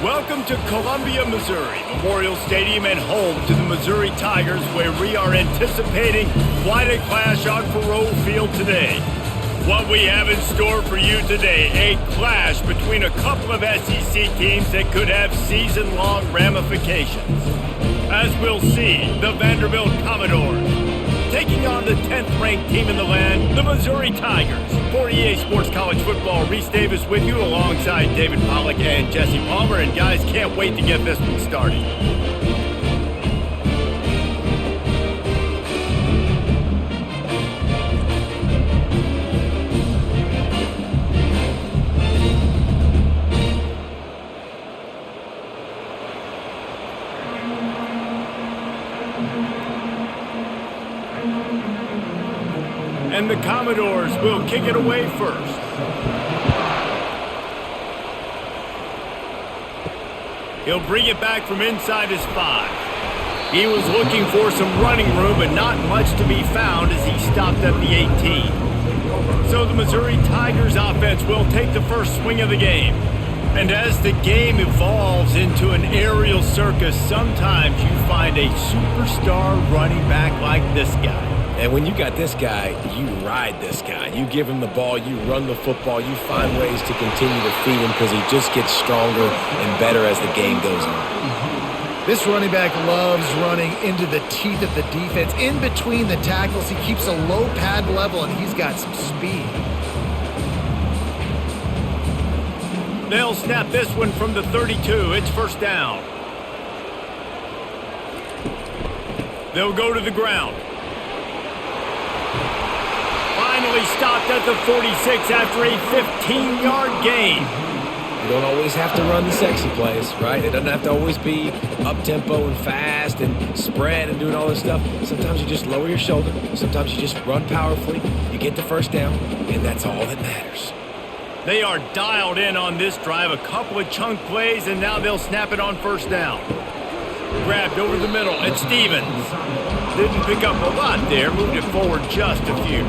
Welcome to Columbia, Missouri, Memorial Stadium and home to the Missouri Tigers, where we are anticipating quite a clash on Faroe Field today. What we have in store for you today, a clash between a couple of SEC teams that could have season-long ramifications. As we'll see, the Vanderbilt Commodores taking on the 10th-ranked team in the land, the Missouri Tigers. For EA Sports College Football, Reese Davis with you alongside David Pollack and Jesse Palmer. And guys, can't wait to get this one started. And the Commodores will kick it away first. He'll bring it back from inside his 5. He was looking for some running room, but not much to be found as he stopped at the 18. So the Missouri Tigers offense will take the first swing of the game. And as the game evolves into an aerial circus, sometimes you find a superstar running back like this guy. And when you got this guy, you ride this guy. You give him the ball, you run the football, you find ways to continue to feed him because he just gets stronger and better as the game goes on. This running back loves running into the teeth of the defense. In between the tackles, he keeps a low pad level, and he's got some speed. They'll snap this one from the 32. It's first down. They'll go to the ground. Finally stopped at the 46 after a 15-yard gain. You don't always have to run the sexy plays, right? It doesn't have to always be up-tempo and fast and spread and doing all this stuff. Sometimes you just lower your shoulder. Sometimes you just run powerfully. You get the first down, and that's all that matters. They are dialed in on this drive. A couple of chunk plays, and now they'll snap it on first down. Grabbed over the middle. It's Stevens. Didn't pick up a lot there. Moved it forward just a few.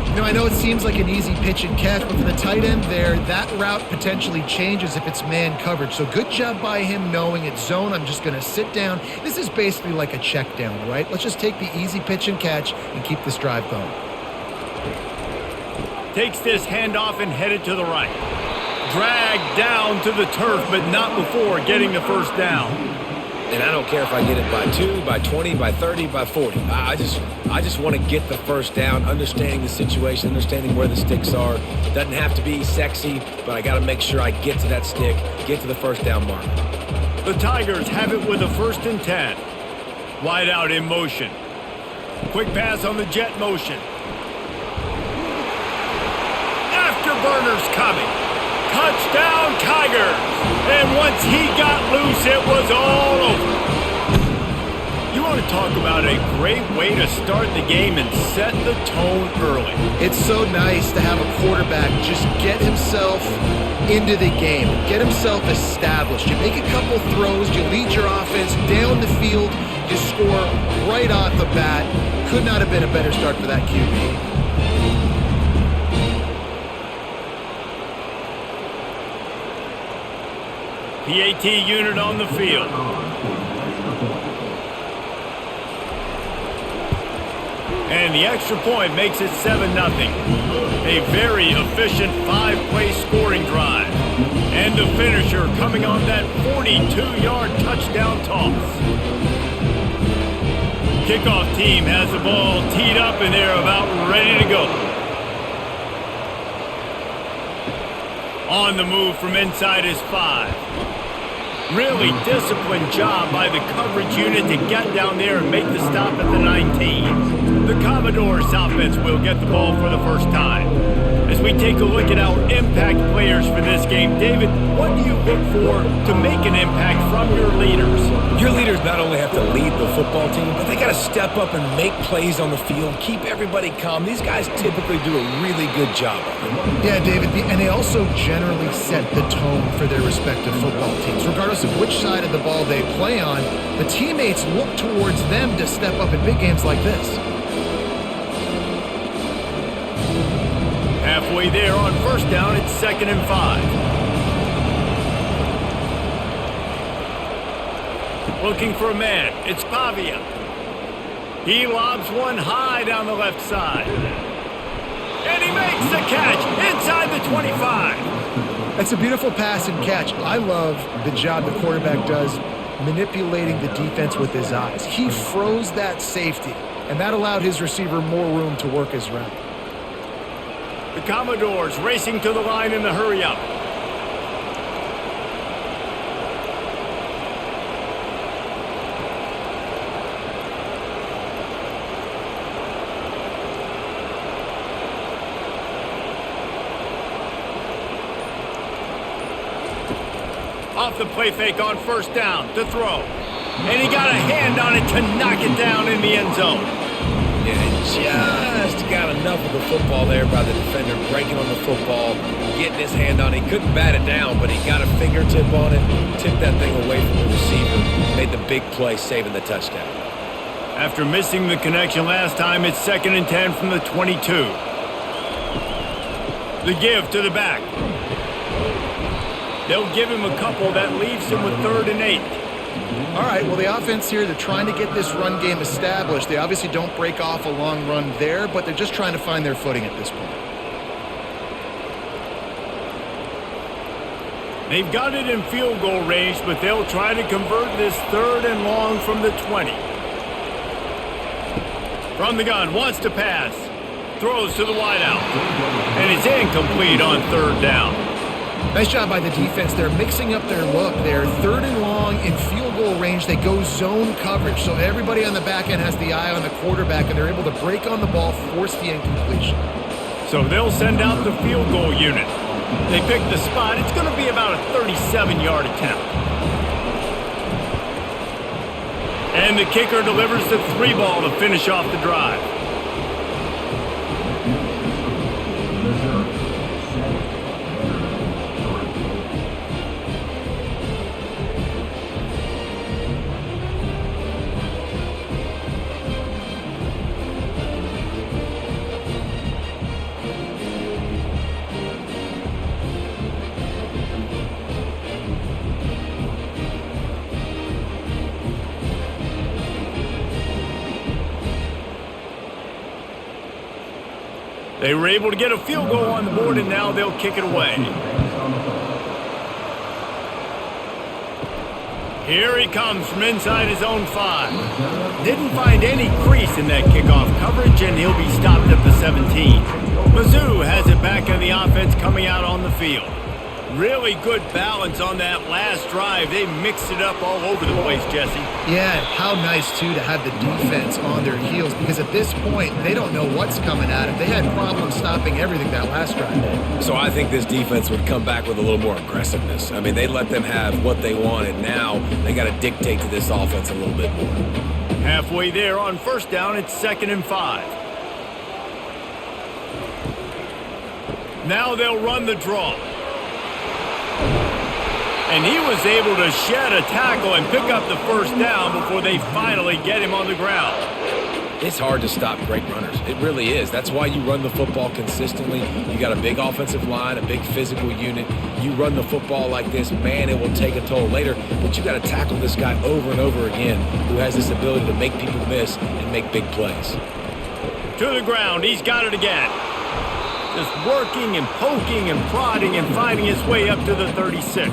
You know, I know it seems like an easy pitch and catch, but for the tight end there, that route potentially changes if it's man coverage. So good job by him knowing it's zone. I'm just going to sit down. This is basically like a check down, right? Let's just take the easy pitch and catch and keep this drive going. Takes this handoff and headed to the right. Dragged down to the turf, but not before getting the first down. And I don't care if I get it by 2, by 20, by 30, by 40. I just want to get the first down, understanding the situation, understanding where the sticks are. Doesn't have to be sexy, but I got to make sure I get to that stick, get to the first down mark. The Tigers have it with a 1st and 10. Wide out in motion. Quick pass on the jet motion. Afterburners coming. Touchdown, Tigers! And once he got loose, it was all over. You want to talk about a great way to start the game and set the tone early. It's so nice to have a quarterback just get himself into the game, get himself established. You make a couple throws, you lead your offense down the field, you score right off the bat. Could not have been a better start for that QB. PAT unit on the field. And the extra point makes it 7-0. A very efficient 5-play scoring drive. And the finisher coming on that 42-yard touchdown toss. Kickoff team has the ball teed up and they're about ready to go. On the move from inside his 5. Really disciplined job by the coverage unit to get down there and make the stop at the 19. The Commodores offense will get the ball for the first time. As we take a look at our impact players for this game, David, what do you look for to make an impact from your leaders? Your leaders not only have to lead the football team, but they got to step up and make plays on the field, keep everybody calm. These guys typically do a really good job of it. Yeah, David, and they also generally set the tone for their respective football teams. Regardless of which side of the ball they play on, the teammates look towards them to step up in big games like this. Halfway there on first down, it's 2nd and 5. Looking for a man. It's Pavia. He lobs one high down the left side. And he makes the catch inside the 25. That's a beautiful pass and catch. I love the job the quarterback does manipulating the defense with his eyes. He froze that safety, and that allowed his receiver more room to work his route. The Commodores racing to the line in the hurry-up. Off the play fake on first down to throw. And he got a hand on it to knock it down in the end zone. Yeah, just got enough of the football there by the defender, breaking on the football, getting his hand on it. He couldn't bat it down, but he got a fingertip on it, tipped that thing away from the receiver, made the big play, saving the touchdown. After missing the connection last time, it's 2nd and 10 from the 22. The give to the back. They'll give him a couple. That leaves him with 3rd and 8. All right, well, the offense here, they're trying to get this run game established. They obviously don't break off a long run there, but they're just trying to find their footing at this point. They've got it in field goal range, but they'll try to convert this 3rd and long from the 20. From the gun, wants to pass. Throws to the wideout. And it's incomplete on 3rd down. Nice job by the defense. They're mixing up their look there. 3rd and long in field goal range. They go zone coverage. So everybody on the back end has the eye on the quarterback, and they're able to break on the ball, force the incompletion. So they'll send out the field goal unit. They pick the spot. It's going to be about a 37-yard attempt. And the kicker delivers the 3 ball to finish off the drive. They were able to get a field goal on the board, and now they'll kick it away. Here he comes from inside his own 5. Didn't find any crease in that kickoff coverage, and he'll be stopped at the 17. Mizzou has it back on the offense coming out on the field. Really good balance on that last drive. They mixed it up all over the place, Jesse. Yeah, how nice, too, to have the defense on their heels, because at this point, they don't know what's coming at them. They had problems stopping everything that last drive. So I think this defense would come back with a little more aggressiveness. I mean, they let them have what they wanted. Now they got to dictate to this offense a little bit more. Halfway there on first down, it's 2nd and 5. Now they'll run the draw. And he was able to shed a tackle and pick up the first down before they finally get him on the ground. It's hard to stop great runners. It really is. That's why you run the football consistently. You got a big offensive line, a big physical unit. You run the football like this, man, it will take a toll later. But you got to tackle this guy over and over again who has this ability to make people miss and make big plays. To the ground. He's got it again. Just working and poking and prodding and finding his way up to the 36.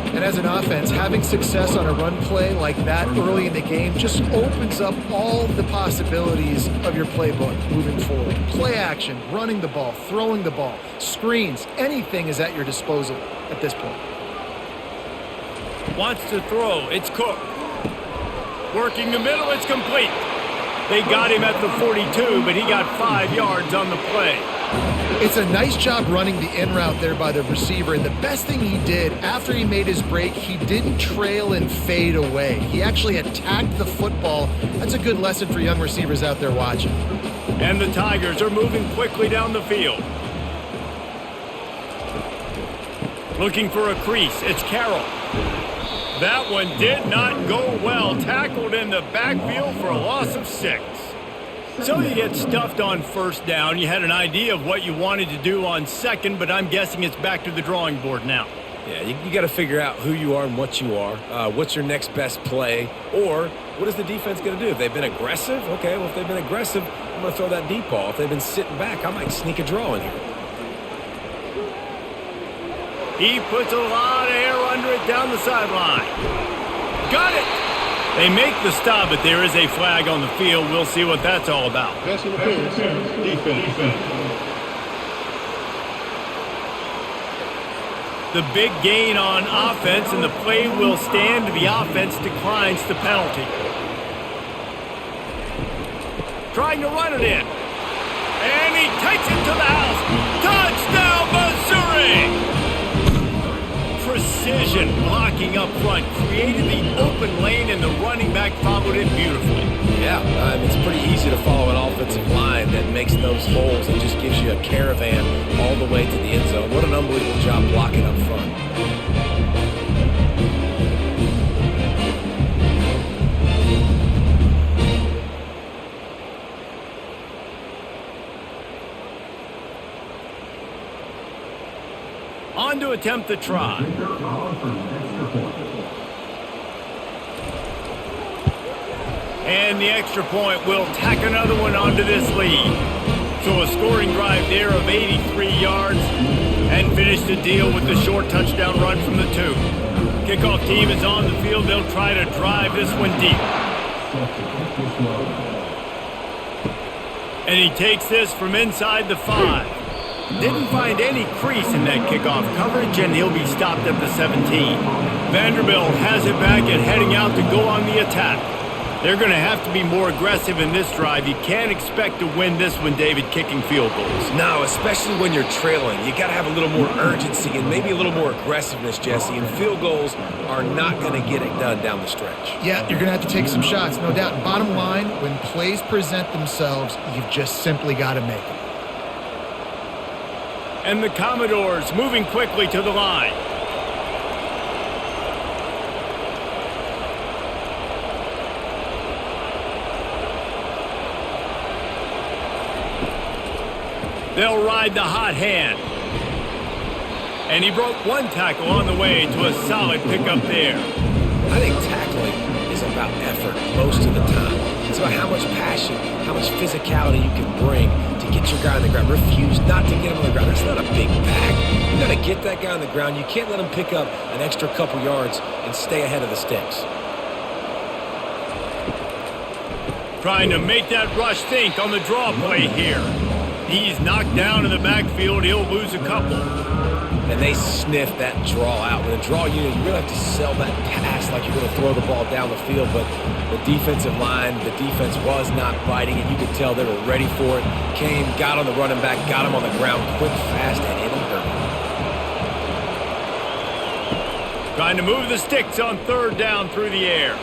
And as an offense, having success on a run play like that early in the game just opens up all the possibilities of your playbook moving forward. Play action, running the ball, throwing the ball, screens, anything is at your disposal at this point. Wants to throw. It's Cook. Working the middle. It's complete. They got him at the 42, but he got 5 yards on the play. It's a nice job running the in route there by the receiver, and the best thing he did after he made his break, he didn't trail and fade away. He actually attacked the football. That's a good lesson for young receivers out there watching. And the Tigers are moving quickly down the field. Looking for a crease. It's Carroll. That one did not go well. Tackled in the backfield for a loss of 6. So you get stuffed on first down. You had an idea of what you wanted to do on second, but I'm guessing it's back to the drawing board now. Yeah, you got to figure out who you are and what you are. What's your next best play? Or what is the defense going to do? If they've been aggressive, okay, well, if they've been aggressive, I'm going to throw that deep ball. If they've been sitting back, I might sneak a draw in here. He puts a lot of air under it down the sideline. Got it! They make the stop, but there is a flag on the field. We'll see what that's all about. Pass interference. Defense. The big gain on offense, and the play will stand. The offense declines the penalty. Trying to run it in. And he takes it to the house. Touchdown, Missouri! Precision blocking up front. Created the open lane, and the running back followed it beautifully. Yeah, it's pretty easy to follow an offensive line that makes those holes and just gives you a caravan all the way to the end zone. What an unbelievable job blocking up front. On to attempt the try. And the extra point will tack another one onto this lead. So a scoring drive there of 83 yards and finish the deal with the short touchdown run from the 2. Kickoff team is on the field. They'll try to drive this one deep. And he takes this from inside the 5. Didn't find any crease in that kickoff coverage, and he'll be stopped at the 17. Vanderbilt has it back and heading out to go on the attack. They're going to have to be more aggressive in this drive. You can't expect to win this one, David, kicking field goals. No, especially when you're trailing. You got to have a little more urgency and maybe a little more aggressiveness, Jesse. And field goals are not going to get it done down the stretch. Yeah, you're going to have to take some shots, no doubt. Bottom line, when plays present themselves, you've just simply got to make them. And the Commodores moving quickly to the line. They'll ride the hot hand. And he broke one tackle on the way to a solid pickup there. I think tackling is about effort most of the time. It's about how much passion, how much physicality you can bring to get your guy on the ground. Refuse not to get him on the ground. That's not a big bag. You got to get that guy on the ground. You can't let him pick up an extra couple yards and stay ahead of the sticks. Trying to make that rush think on the draw play here. He's knocked down in the backfield. He'll lose a couple. And they sniff that draw out. With a draw unit, you really have to sell that pass like you're going to throw the ball down the field. But the defensive line, the defense was not biting it. You could tell they were ready for it. Came, got on the running back, got him on the ground quick, fast, and hit him early. Trying to move the sticks on third down through the air.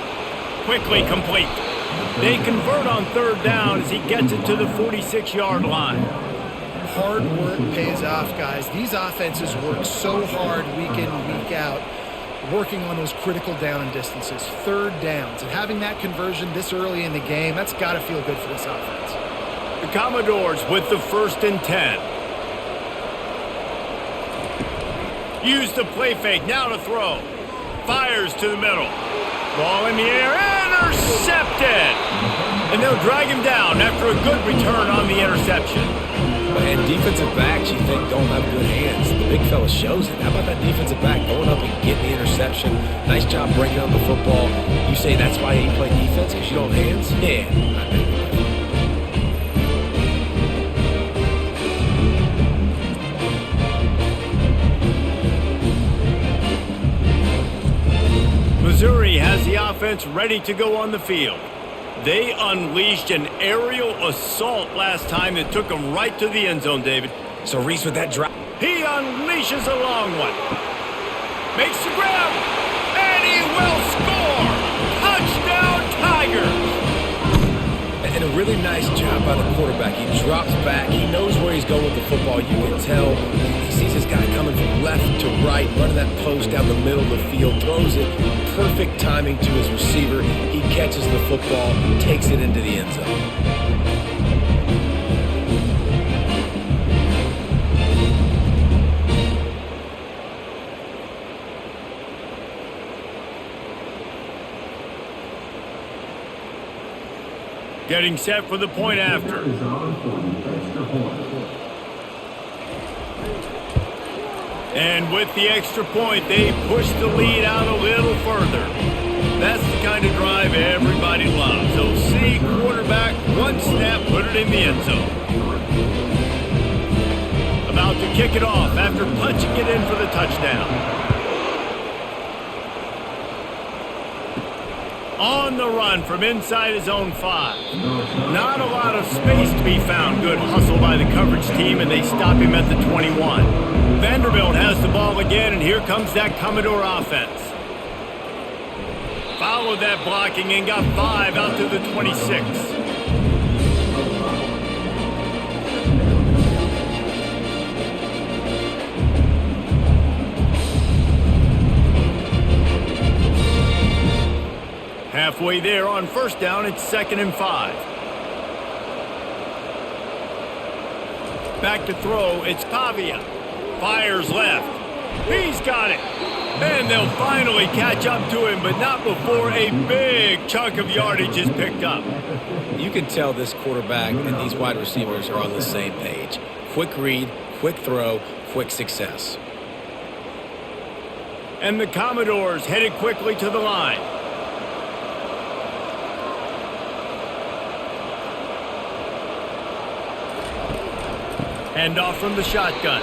Quickly complete. They convert on third down as he gets it to the 46-yard line. Hard work pays off, guys. These offenses work so hard week in and week out, working on those critical down distances, third downs. And having that conversion this early in the game, that's got to feel good for this offense. The Commodores with the 1st and 10. Use the play fake, now to throw. Fires to the middle. Ball in the air, intercepted! And they'll drag him down after a good return on the interception. And defensive backs, you think, don't have good hands. The big fella shows it. How about that defensive back going up and getting the interception? Nice job breaking up the football. You say that's why you play defense, because you don't have hands? Yeah. Missouri has the offense ready to go on the field. They unleashed an aerial assault last time that took them right to the end zone, David. So Reese with that drop. He unleashes a long one. Makes the grab. And he will score. Touchdown, Tigers. And a really nice job by the quarterback. He drops back. He knows where he's going with the football. You can tell he sees this guy coming from left to right, running that post down the middle of the field, throws it. Perfect timing to his receiver. He catches the football, takes it into the end zone. Getting set for the point after. And with the extra point, they push the lead out a little further. That's the kind of drive everybody loves. So see quarterback, one snap, put it in the end zone. About to kick it off after punching it in for the touchdown. On the run from inside his own 5. Not a lot of space to be found. Good hustle by the coverage team, and they stop him at the 21. Vanderbilt has the ball again, and here comes that Commodore offense. Followed that blocking and got 5 out to the 26. Halfway there on first down, it's 2nd and 5. Back to throw, it's Pavia. Fires left. He's got it. And they'll finally catch up to him, but not before a big chunk of yardage is picked up. You can tell this quarterback and these wide receivers are on the same page. Quick read, quick throw, quick success. And the Commodores headed quickly to the line. Hand off from the shotgun.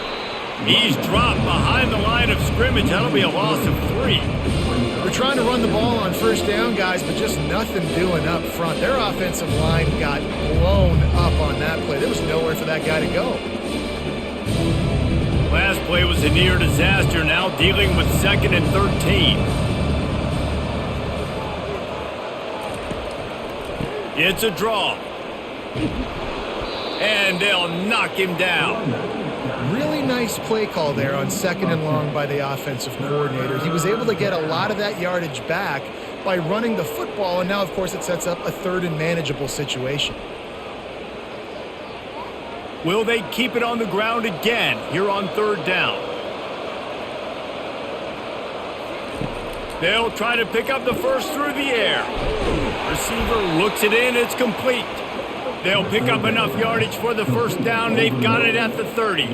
He's dropped behind the line of scrimmage. That'll be a loss of 3. We're trying to run the ball on first down, guys, but just nothing doing up front. Their offensive line got blown up on that play. There was nowhere for that guy to go. Last play was a near disaster. Now dealing with 2nd and 13. It's a draw. And they'll knock him down. Really nice play call there on 2nd and long by the offensive coordinator. He was able to get a lot of that yardage back by running the football, and now, of course, it sets up a 3rd and manageable situation. Will they keep it on the ground again here on 3rd down? They'll try to pick up the first through the air. Receiver looks it in. It's complete. They'll pick up enough yardage for the first down. They've got it at the 30.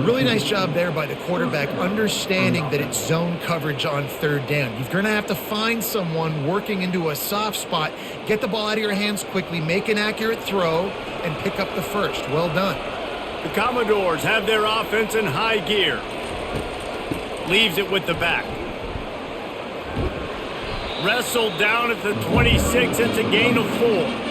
Really nice job there by the quarterback, understanding that it's zone coverage on 3rd down. You're going to have to find someone working into a soft spot, get the ball out of your hands quickly, make an accurate throw, and pick up the first. Well done. The Commodores have their offense in high gear. Leaves it with the back. Wrestled down at the 26. It's a gain of 4.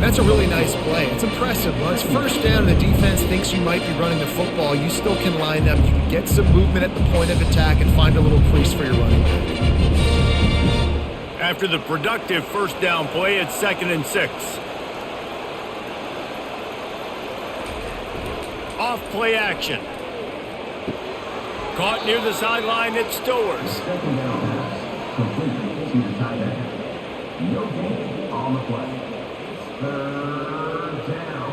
That's a really nice play. It's impressive. Once first down, the defense thinks you might be running the football. You still can line up. You can get some movement at the point of attack and find a little crease for your running back. After the productive first down play, it's 2nd and 6. Off play action. Caught near the sideline, it's Stowers. Second down pass, complete to the tight end. No gain on the play. 3rd down.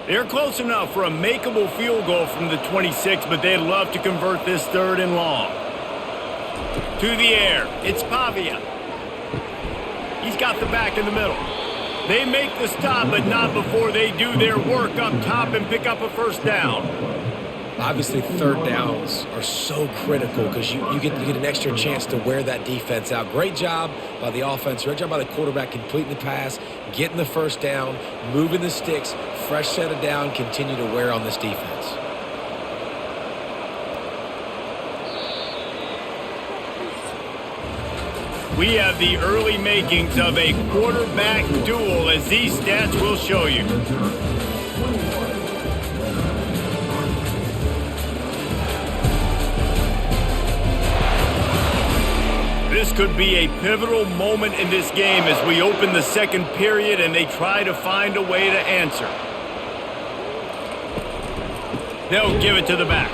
They're close enough for a makeable field goal from the 26, but they'd love to convert this 3rd and long. To the air, it's Pavia. He's got the back in the middle. They make the stop, but not before they do their work up top and pick up a first down. Obviously, 3rd downs are so critical because you get an extra chance to wear that defense out. Great job by the offense. Great job by the quarterback completing the pass, getting the first down, moving the sticks, fresh set of down, continue to wear on this defense. We have the early makings of a quarterback duel, as these stats will show you. This could be a pivotal moment in this game as we open the 2nd period and they try to find a way to answer. They'll give it to the back.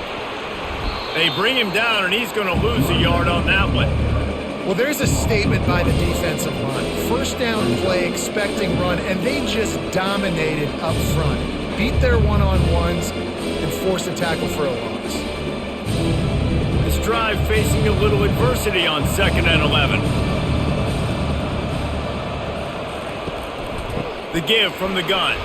They bring him down and he's going to lose a yard on that one. Well, there's a statement by the defensive line. First down play, expecting run, and they just dominated up front. Beat their one-on-ones and forced a tackle for a loss. This drive facing a little adversity on 2nd and 11. The give from the gun.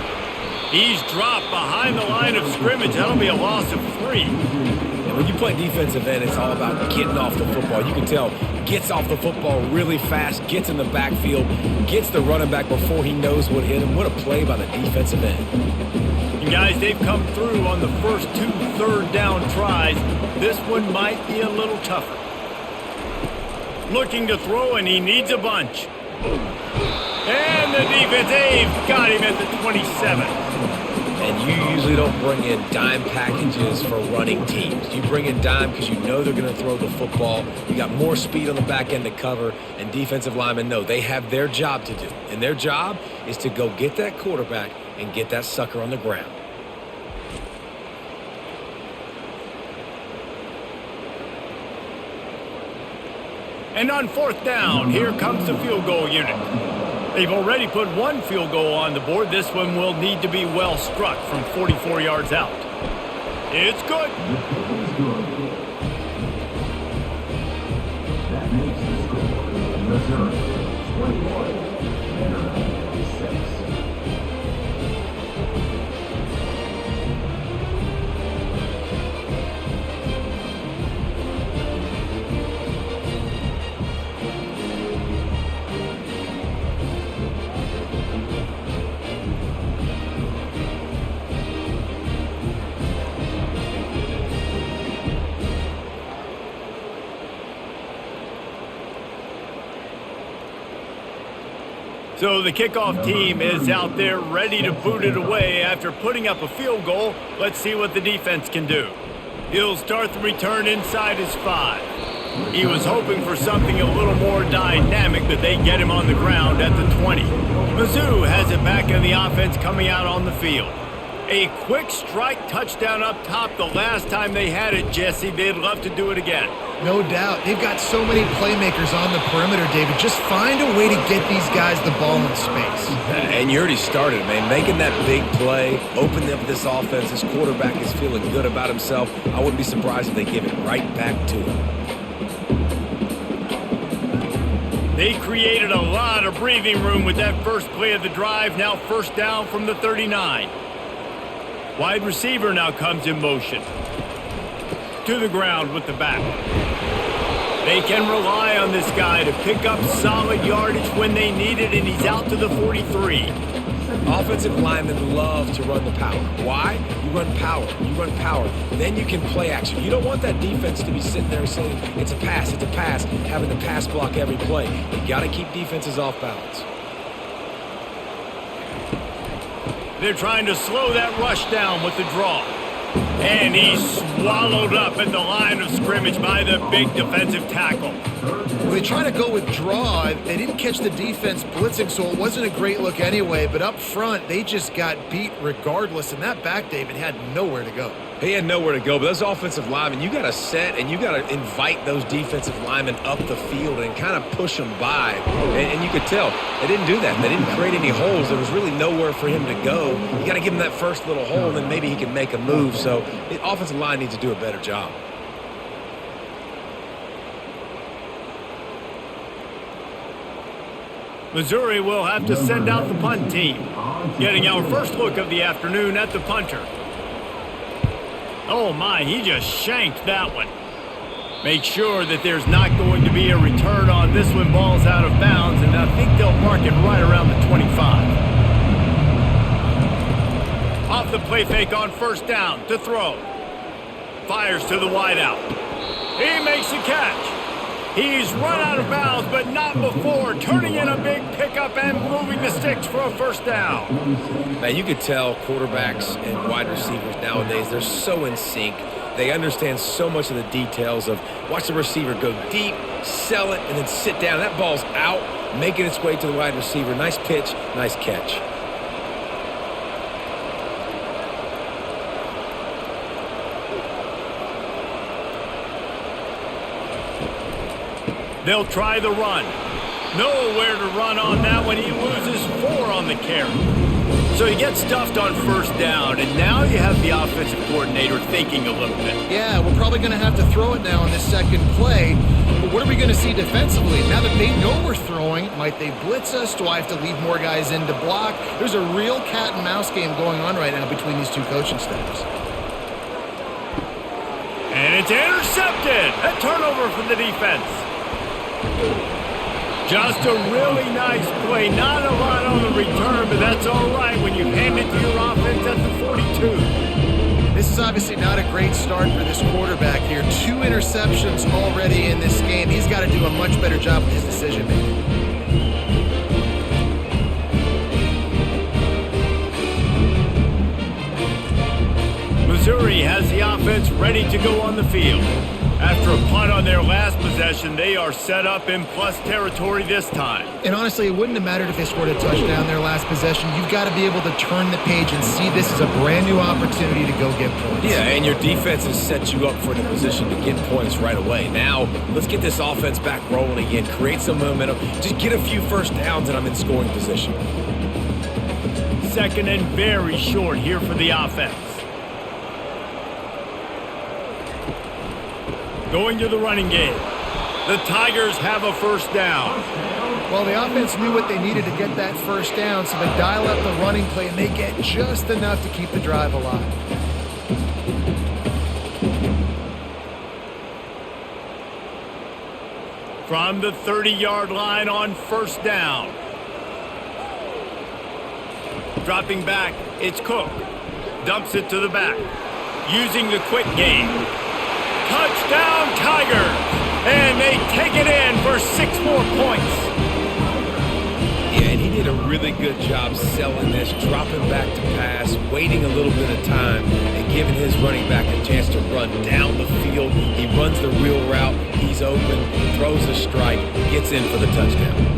He's dropped behind the line of scrimmage. That'll be a loss of 3. And when you play defensive end, it's all about getting off the football. You can tell, gets off the football really fast, gets in the backfield, gets the running back before he knows what hit him. What a play by the defensive end. And guys, they've come through on the first 2 third-down tries. This one might be a little tougher. Looking to throw, and he needs a bunch. And the defense, they've got him at the 27. And you usually don't bring in dime packages for running teams. You bring in dime because you know they're going to throw the football. You got more speed on the back end to cover, and defensive linemen know they have their job to do. And their job is to go get that quarterback and get that sucker on the ground. And on 4th down, here comes the field goal unit. They've already put 1 field goal on the board. This one will need to be well struck from 44 yards out. It's good. That makes the score Missouri 21, Vanderbilt 6. So the kickoff team is out there ready to boot it away after putting up a field goal. Let's see what the defense can do. He'll start the return inside his 5. He was hoping for something a little more dynamic, but they get him on the ground at the 20. Mizzou has it back in the offense coming out on the field. A quick strike touchdown up top the last time they had it, Jesse. They'd love to do it again. No doubt. They've got so many playmakers on the perimeter, David. Just find a way to get these guys the ball in space. And you already started, man. Making that big play, opening up this offense. This quarterback is feeling good about himself. I wouldn't be surprised if they give it right back to him. They created a lot of breathing room with that first play of the drive. Now 1st down from the 39. Wide receiver now comes in motion. To the ground with the back. They can rely on this guy to pick up solid yardage when they need it, and he's out to the 43. Offensive linemen love to run the power. Why? You run power. You run power. Then you can play action. You don't want that defense to be sitting there saying, it's a pass, having to pass block every play. You got to keep defenses off balance. They're trying to slow that rush down with the draw. And he's swallowed up at the line of scrimmage by the big defensive tackle. Well, they try to go with draw. They didn't catch the defense blitzing, so it wasn't a great look anyway. But up front, they just got beat regardless. And that back, David, had nowhere to go. He had nowhere to go, but those offensive linemen, you got to set and you got to invite those defensive linemen up the field and kind of push them by. And you could tell they didn't do that. They didn't create any holes. There was really nowhere for him to go. You got to give him that first little hole, and then maybe he can make a move. So the offensive line needs to do a better job. Missouri will have to send out the punt team. Getting our first look of the afternoon at the punter. Oh my, he just shanked that one. Make sure that there's not going to be a return on this one. Ball's out of bounds, and I think they'll mark it right around the 25. Off the play fake on 1st down to throw. Fires to the wideout. He makes the catch. He's run out of bounds, but not before turning in a big pickup and moving the sticks for a 1st down. Man, you could tell quarterbacks and wide receivers nowadays, they're so in sync. They understand so much of the details of watch the receiver go deep, sell it, and then sit down. That ball's out, making its way to the wide receiver. Nice pitch, nice catch. They'll try the run. Nowhere to run on that one. He loses 4 on the carry. So you get stuffed on first down, and now you have the offensive coordinator thinking a little bit. Yeah, we're probably going to have to throw it now on this second play. But what are we going to see defensively? Now that they know we're throwing, might they blitz us? Do I have to leave more guys in to block? There's a real cat and mouse game going on right now between these two coaching staffs. And it's intercepted. A turnover for the defense. Just a really nice play. Not a lot on the return, but that's all right when you hand it to your offense at the 42. This is obviously not a great start for this quarterback here. 2 interceptions already in this game. He's got to do a much better job with his decision-making. Missouri has the offense ready to go on the field. After a punt on their last possession, they are set up in plus territory this time. And honestly, it wouldn't have mattered if they scored a touchdown their last possession. You've got to be able to turn the page and see this as a brand new opportunity to go get points. Yeah, and your defense has set you up for the position to get points right away. Now, let's get this offense back rolling again, create some momentum, just get a few first downs, and I'm in scoring position. Second and very short here for the offense. Going to the running game. The Tigers have a first down. Well, the offense knew what they needed to get that first down, so they dial up the running play, and they get just enough to keep the drive alive. From the 30-yard line on first down. Dropping back, it's Cook. Dumps it to the back. Using the quick game. Touchdown, Tigers! And they take it in for 6 more points. Yeah, and he did a really good job selling this, dropping back to pass, waiting a little bit of time, and giving his running back a chance to run down the field. He runs the real route. He's open, throws a strike, gets in for the touchdown.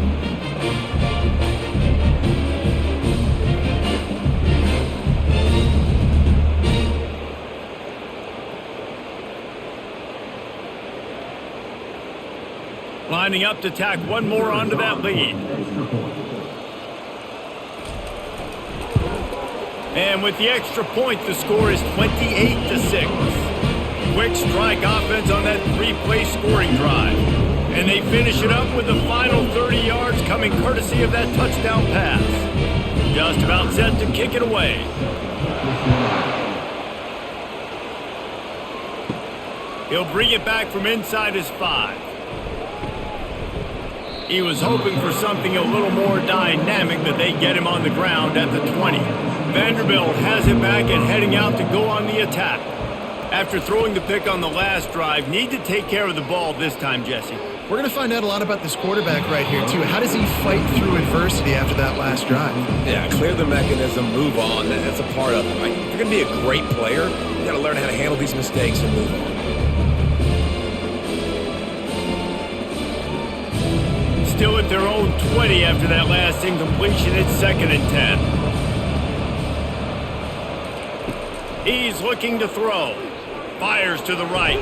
Lining up to tack one more onto that lead. And with the extra point, the score is 28-6. Quick strike offense on that 3-play scoring drive. And they finish it up with the final 30 yards coming courtesy of that touchdown pass. Just about set to kick it away. He'll bring it back from inside his 5. He was hoping for something a little more dynamic, but they get him on the ground at the 20. Vanderbilt has it back and heading out to go on the attack. After throwing the pick on the last drive, need to take care of the ball this time, Jesse. We're going to find out a lot about this quarterback right here, too. How does he fight through adversity after that last drive? Yeah, clear the mechanism, move on. That's a part of it, right? If you're going to be a great player, you got to learn how to handle these mistakes and move on. Still at their own 20 after that last incompletion. It's 2nd and 10. He's looking to throw. Fires to the right.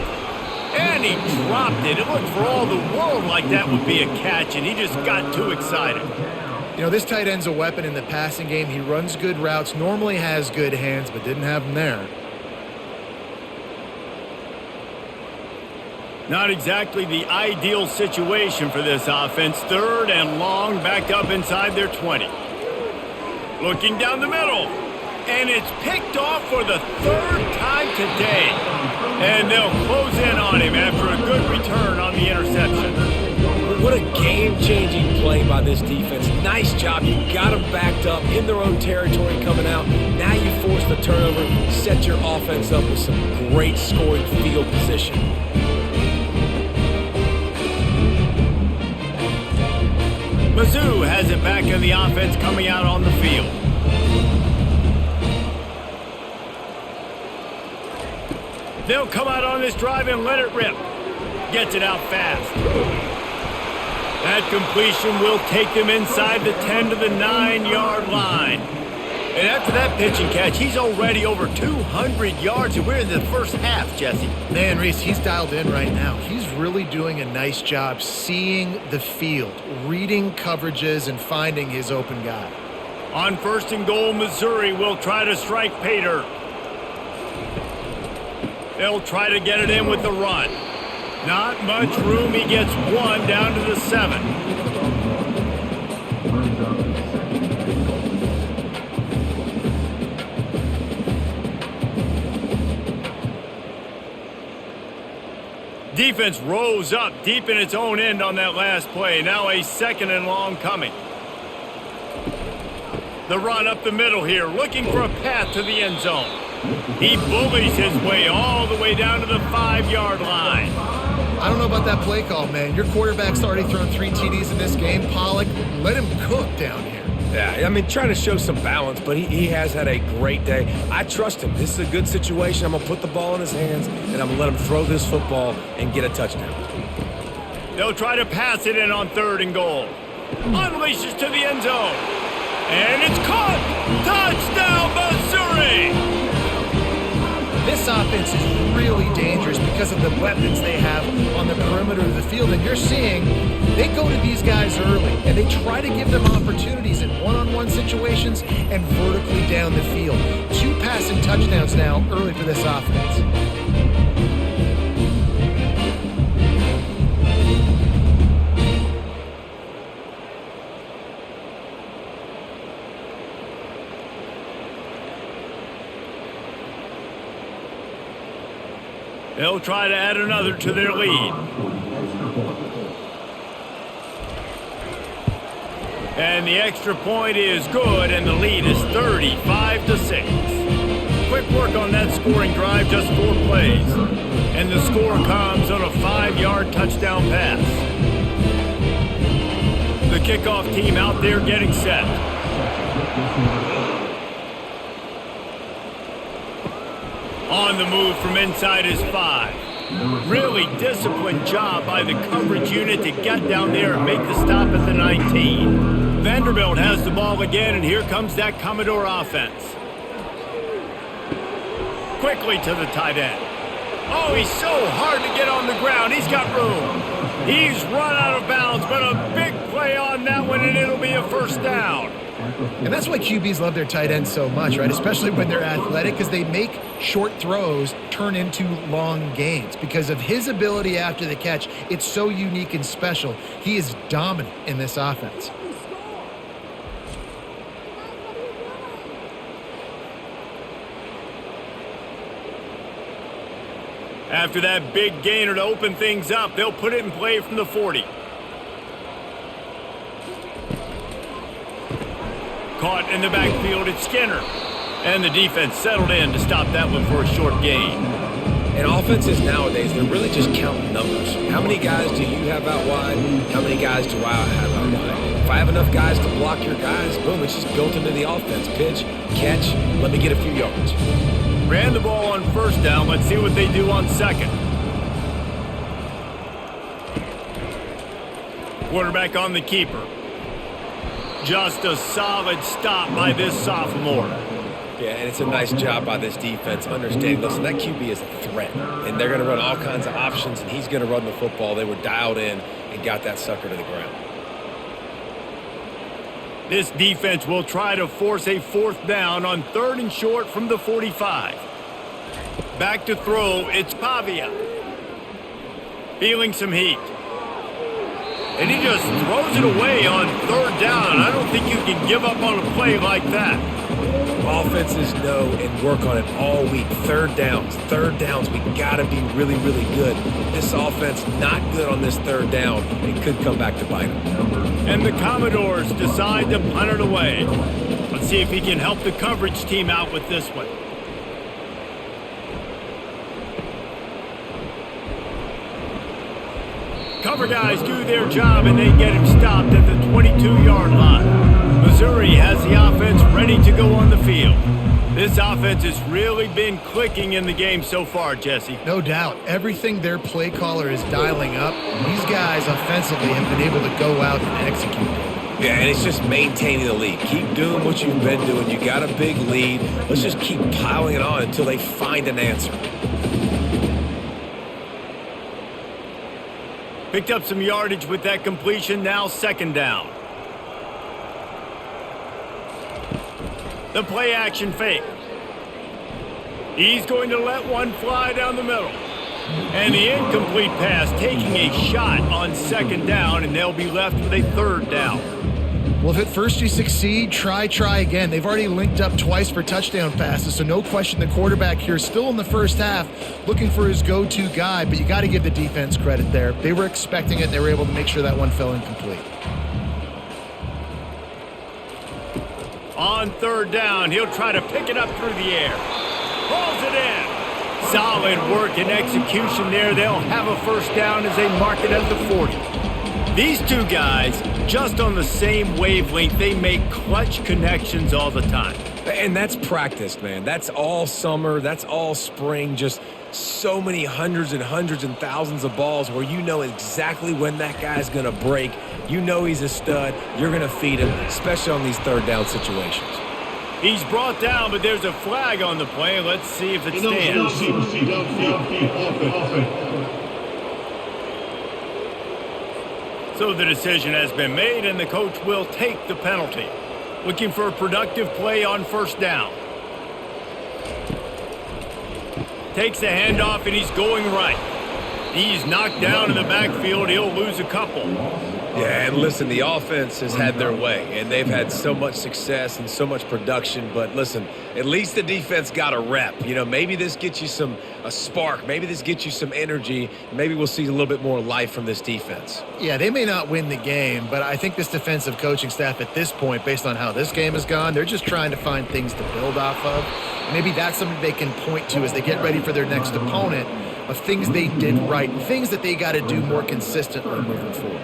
And he dropped it. It looked for all the world like that would be a catch, and he just got too excited. You know, this tight end's a weapon in the passing game. He runs good routes, normally has good hands, but didn't have them there. Not exactly the ideal situation for this offense. 3rd and long, back up inside their 20. Looking down the middle. And it's picked off for the 3rd time today. And they'll close in on him after a good return on the interception. What a game-changing play by this defense. Nice job. You got them backed up in their own territory coming out. Now you force the turnover, set your offense up with some great scoring field position. Mizzou has it back in the offense coming out on the field. They'll come out on this drive and let it rip. Gets it out fast. That completion will take them inside the 10 to the 9-yard line. And after that pitch and catch, he's already over 200 yards, and we're in the first half, Jesse. Man, Reese, he's dialed in right now. He's really doing a nice job seeing the field, reading coverages, and finding his open guy. On 1st and goal, Missouri will try to strike Pater. They'll try to get it in with the run. Not much room. He gets one down to the 7. Defense rose up deep in its own end on that last play. Now a 2nd and long coming. The run up the middle here, looking for a path to the end zone. He bullies his way all the way down to the 5-yard line. I don't know about that play call, man. Your quarterback's already thrown 3 TDs in this game. Pollock, let him cook down here. Yeah, I mean, trying to show some balance, but he has had a great day. I trust him. This is a good situation. I'm going to put the ball in his hands, and I'm going to let him throw this football and get a touchdown. They'll try to pass it in on 3rd and goal. Unleashes to the end zone. And it's caught! Touchdown, Missouri! This offense is really dangerous because of the weapons they have on the perimeter of the field. And you're seeing they go to these guys early, and they try to give them opportunities in one-on-one situations and vertically down the field. 2 passing touchdowns now early for this offense. They'll try to add another to their lead. And the extra point is good, and the lead is 35-6. Quick work on that scoring drive, just 4 plays. And the score comes on a 5-yard touchdown pass. The kickoff team out there getting set. On the move from inside his 5. Really disciplined job by the coverage unit to get down there and make the stop at the 19. Vanderbilt has the ball again, and here comes that Commodore offense. Quickly to the tight end. Oh, he's so hard to get on the ground. He's got room. He's run out of bounds, but a big play on that one, and it'll be a 1st down. And that's why QBs love their tight ends so much, right? Especially when they're athletic, because they make short throws turn into long gains. Because of his ability after the catch, it's so unique and special. He is dominant in this offense. After that big gainer to open things up, they'll put it in play from the 40. Caught in the backfield, it's Skinner. And the defense settled in to stop that one for a short gain. And offenses nowadays, they're really just counting numbers. How many guys do you have out wide? How many guys do I have out wide? If I have enough guys to block your guys, boom, it's just built into the offense. Pitch, catch, let me get a few yards. Ran the ball on 1st down. Let's see what they do on 2nd. Quarterback on the keeper. Just a solid stop by this sophomore. Yeah, and it's a nice job by this defense understanding, listen, that QB is a threat, and they're going to run all kinds of options, and he's going to run the football. They were dialed in and got that sucker to the ground. This defense will try to force a 4th down on 3rd and short from the 45. Back to throw, it's Pavia. Feeling some heat. And he just throws it away on 3rd down. I don't think you can give up on a play like that. Offenses know and work on it all week. 3rd downs. We got to be really, really good. This offense not good on this 3rd down. It could come back to bite them. And the Commodores decide to punt it away. Let's see if he can help the coverage team out with this one. Cover guys do their job, and they get him stopped at the 22-yard line. Missouri has the offense ready to go on the field. This offense has really been clicking in the game so far, Jesse. No doubt. Everything their play caller is dialing up, these guys offensively have been able to go out and execute. Yeah, and it's just maintaining the lead. Keep doing what you've been doing. You got a big lead. Let's just keep piling it on until they find an answer. Picked up some yardage with that completion. Now 2nd down. The play action fake. He's going to let one fly down the middle. And the incomplete pass taking a shot on second down, and they'll be left with a third down. Well, if at first you succeed, try again. They've already linked up twice for touchdown passes, so no question the quarterback here still in the first half looking for his go-to guy, but you got to give the defense credit there. They were expecting it, and they were able to make sure that one fell incomplete. On third down, he'll try to pick it up through the air. Pulls it in. Solid work and execution there. They'll have a first down as they mark it at the 40. These two guys, just on the same wavelength, they make clutch connections all the time. And that's practice, man. That's all summer. That's all spring. Just so many hundreds and thousands of balls where you know exactly when that guy's going to break. You know he's a stud. You're going to feed him, especially on these third down situations. He's brought down, but there's a flag on the play. Let's see if it stands. So the decision has been made, and the coach will take the penalty. Looking for a productive play on first down. Takes the handoff, and he's going right. He's knocked down in the backfield. He'll lose a couple. Yeah, and listen, the offense has had their way, and they've had so much success and so much production. But listen, at least the defense got a rep. You know, maybe this gets you a spark. Maybe this gets you some energy. Maybe we'll see a little bit more life from this defense. Yeah, they may not win the game, but I think this defensive coaching staff at this point, based on how this game has gone, they're just trying to find things to build off of. Maybe that's something they can point to as they get ready for their next opponent of things they did right, things that they got to do more consistently moving forward.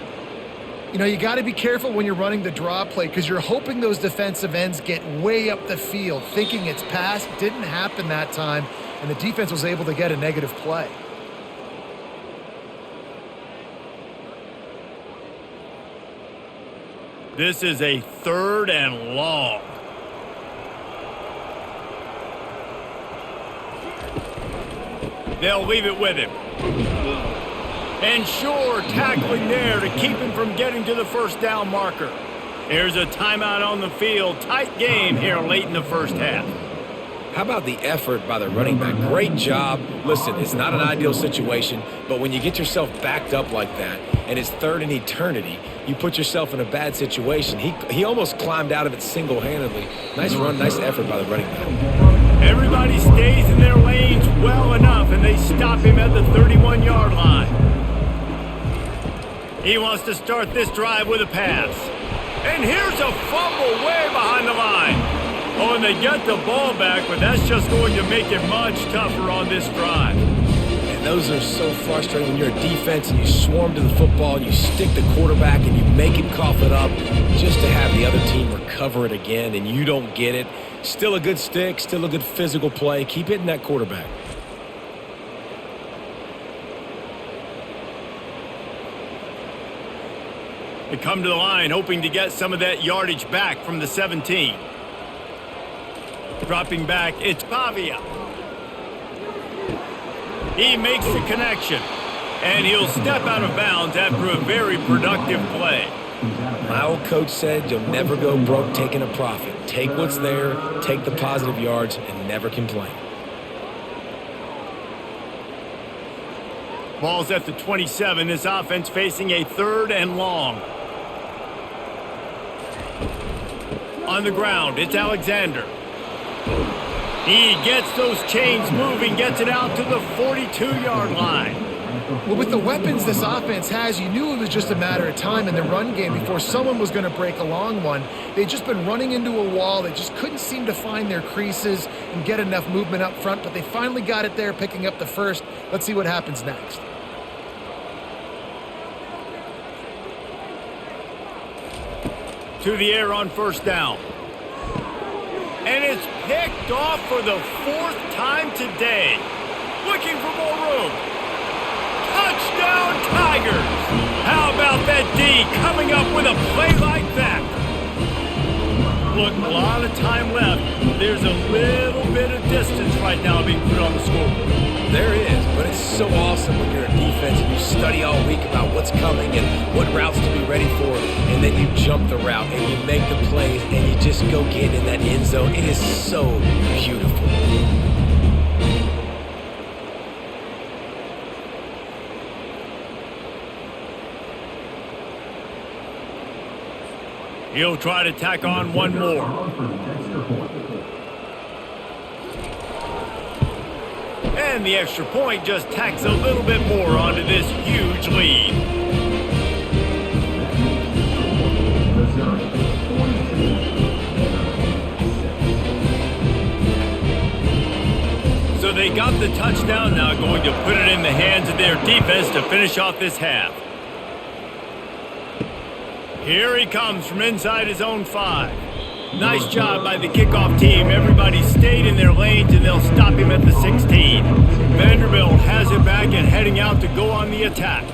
You know, you got to be careful when you're running the draw play because you're hoping those defensive ends get way up the field, thinking it's pass. Didn't happen that time, and the defense was able to get a negative play. This is a third and long. They'll leave it with him. And sure, tackling there to keep him from getting to the first down marker. There's a timeout on the field. Tight game here late in the first half. How about the effort by the running back? Great job. Listen, it's not an ideal situation, but when you get yourself backed up like that, and it's third in eternity, you put yourself in a bad situation. He almost climbed out of it single-handedly. Nice run, nice effort by the running back. Everybody stays in their lanes well enough, and they stop him at the 31-yard line. He wants to start this drive with a pass. And here's a fumble way behind the line. Oh, and they get the ball back, but that's just going to make it much tougher on this drive. And those are so frustrating when you're a defense and you swarm to the football and you stick the quarterback and you make him cough it up just to have the other team recover it again and you don't get it. Still a good stick, still a good physical play. Keep hitting that quarterback. They come to the line hoping to get some of that yardage back from the 17. Dropping back, it's Pavia. He makes the connection, and he'll step out of bounds after a very productive play. My old coach said you'll never go broke taking a profit. Take what's there, take the positive yards, and never complain. Ball's at the 27. This offense facing a third and long. On the ground, it's Alexander. He gets those chains moving, gets it out to the 42-yard line. Well, with the weapons this offense has, you knew it was just a matter of time in the run game before someone was going to break a long one. They'd just been running into a wall. They just couldn't seem to find their creases and get enough movement up front, but they finally got it there, picking up the first. Let's see what happens next. To the air on first down. And it's picked off for the fourth time today. Looking for more room. Touchdown Tigers! How about that D coming up with a play like that? Look, a lot of time left. There's a little bit of distance right now being put on the scoreboard. There is, but it's so awesome when you're a defense and you study all week about what's coming and what routes to be ready for. And and then you jump the route, and you make the plays, and you just go get in that end zone. It is so beautiful. He'll try to tack on one more. And the extra point just tacks a little bit more onto this huge lead. So they got the touchdown, now going to put it in the hands of their defense to finish off this half. Here he comes from inside his own 5. Nice job by the kickoff team. Everybody stayed in their lanes, and they'll stop him at the 16. Vanderbilt has it back and heading out to go on the attack.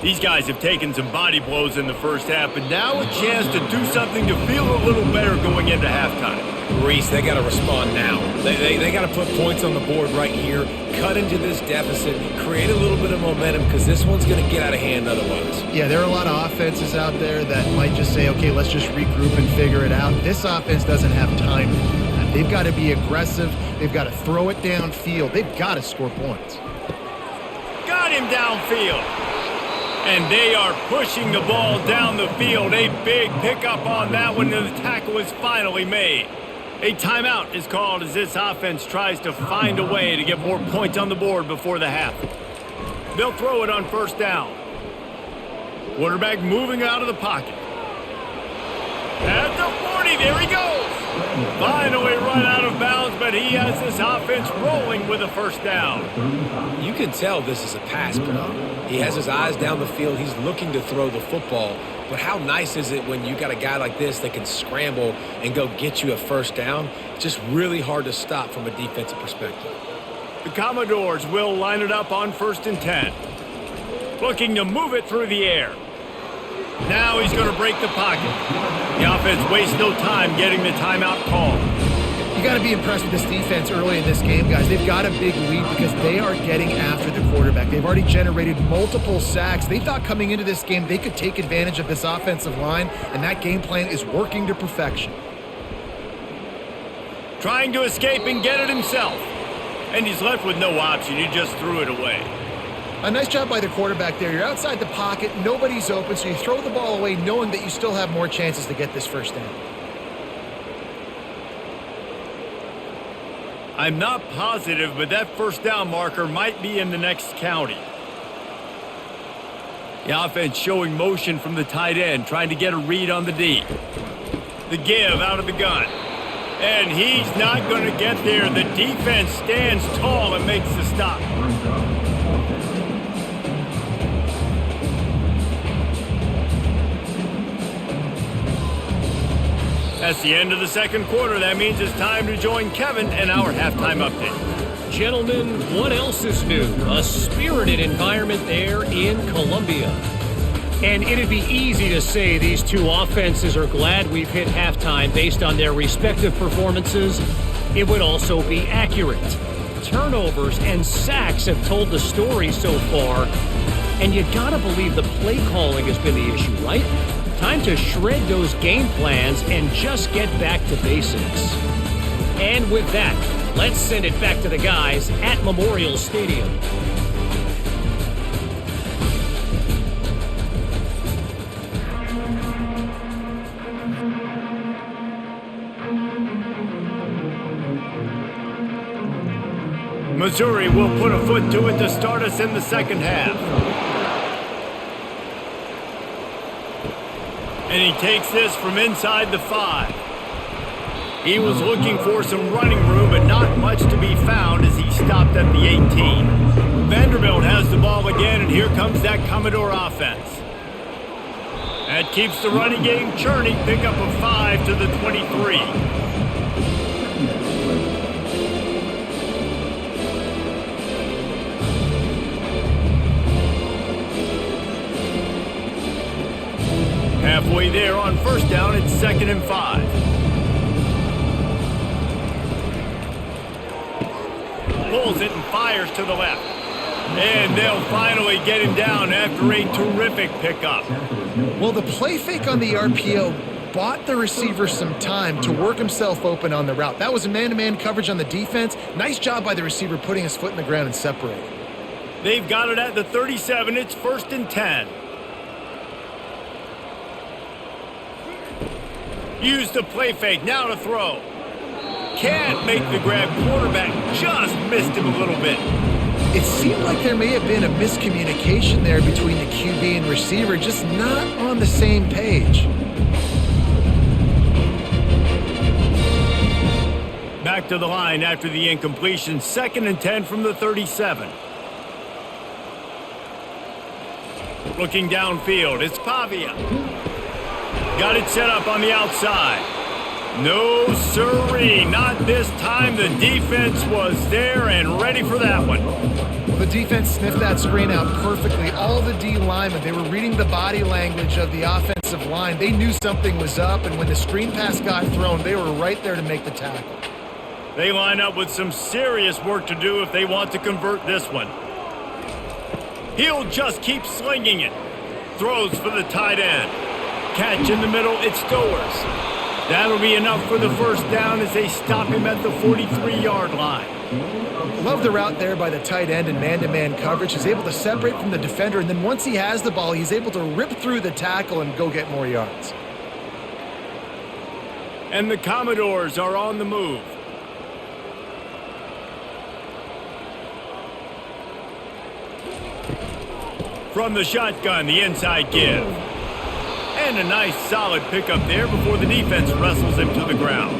These guys have taken some body blows in the first half, but now a chance to do something to feel a little better going into halftime. Reese, they got to respond now. They got to put points on the board right here, cut into this deficit, create a little bit of momentum, because this one's going to get out of hand otherwise. Yeah, there are a lot of offenses out there that might just say, okay, let's just regroup and figure it out. This offense doesn't have time to do that. They've got to be aggressive. They've got to throw it downfield. They've got to score points. Got him downfield. And they are pushing the ball down the field. A big pickup on that one, and the tackle is finally made. A timeout is called as this offense tries to find a way to get more points on the board before the half. They'll throw it on first down. Quarterback moving out of the pocket. At the 40, there he goes. Finally run out of bounds, but he has this offense rolling with a first down. You can tell this is a pass play. He has his eyes down the field. He's looking to throw the football. But how nice is it when you got a guy like this that can scramble and go get you a first down? Just really hard to stop from a defensive perspective. The Commodores will line it up on 1st and 10. Looking to move it through the air. Now he's going to break the pocket. The offense wastes no time getting the timeout call. You got to be impressed with this defense early in this game, guys. They've got a big lead because they are getting after the quarterback. They've already generated multiple sacks. They thought coming into this game they could take advantage of this offensive line, and that game plan is working to perfection. Trying to escape and get it himself. And he's left with no option. He just threw it away. A nice job by the quarterback there. You're outside the pocket. Nobody's open, so you throw the ball away knowing that you still have more chances to get this first down. I'm not positive, but that first down marker might be in the next county. The offense showing motion from the tight end, trying to get a read on the D. The give out of the gun. And he's not going to get there. The defense stands tall and makes the stop. That's the end of the second quarter. That means it's time to join Kevin and our halftime update. Gentlemen, what else is new? A spirited environment there in Columbia. And it'd be easy to say these two offenses are glad we've hit halftime based on their respective performances. It would also be accurate. Turnovers and sacks have told the story so far. And you gotta believe the play calling has been the issue, right? Time to shred those game plans and just get back to basics. And with that, let's send it back to the guys at Memorial Stadium. Missouri will put a foot to it to start us in the second half. And he takes this from inside the 5. He was looking for some running room, but not much to be found as he stopped at the 18. Vanderbilt has the ball again, and here comes that Commodore offense. That keeps the running game churning. Pick up a 5 to the 23. Halfway there on first down, it's 2nd and 5. Pulls it and fires to the left. And they'll finally get him down after a terrific pickup. Well, the play fake on the RPO bought the receiver some time to work himself open on the route. That was a man-to-man coverage on the defense. Nice job by the receiver putting his foot in the ground and separating. They've got it at the 37. It's 1st and 10. Use the play fake. Now to throw. Can't make the grab. Quarterback just missed him a little bit. It seemed like there may have been a miscommunication there between the QB and receiver, just not on the same page. Back to the line after the incompletion. 2nd and 10 from the 37. Looking downfield, it's Pavia. Got it set up on the outside. No siree, not this time. The defense was there and ready for that one. Well, the defense sniffed that screen out perfectly. All the D linemen, they were reading the body language of the offensive line. They knew something was up, and when the screen pass got thrown, they were right there to make the tackle. They line up with some serious work to do if they want to convert this one. He'll just keep slinging it. Throws for the tight end. Catch in the middle, it's Stowers. That'll be enough for the first down as they stop him at the 43-yard line. Love the route there by the tight end and man-to-man coverage. He's able to separate from the defender, and then once he has the ball, he's able to rip through the tackle and go get more yards. And the Commodores are on the move. From the shotgun, the inside give. And a nice solid pickup there before the defense wrestles him to the ground.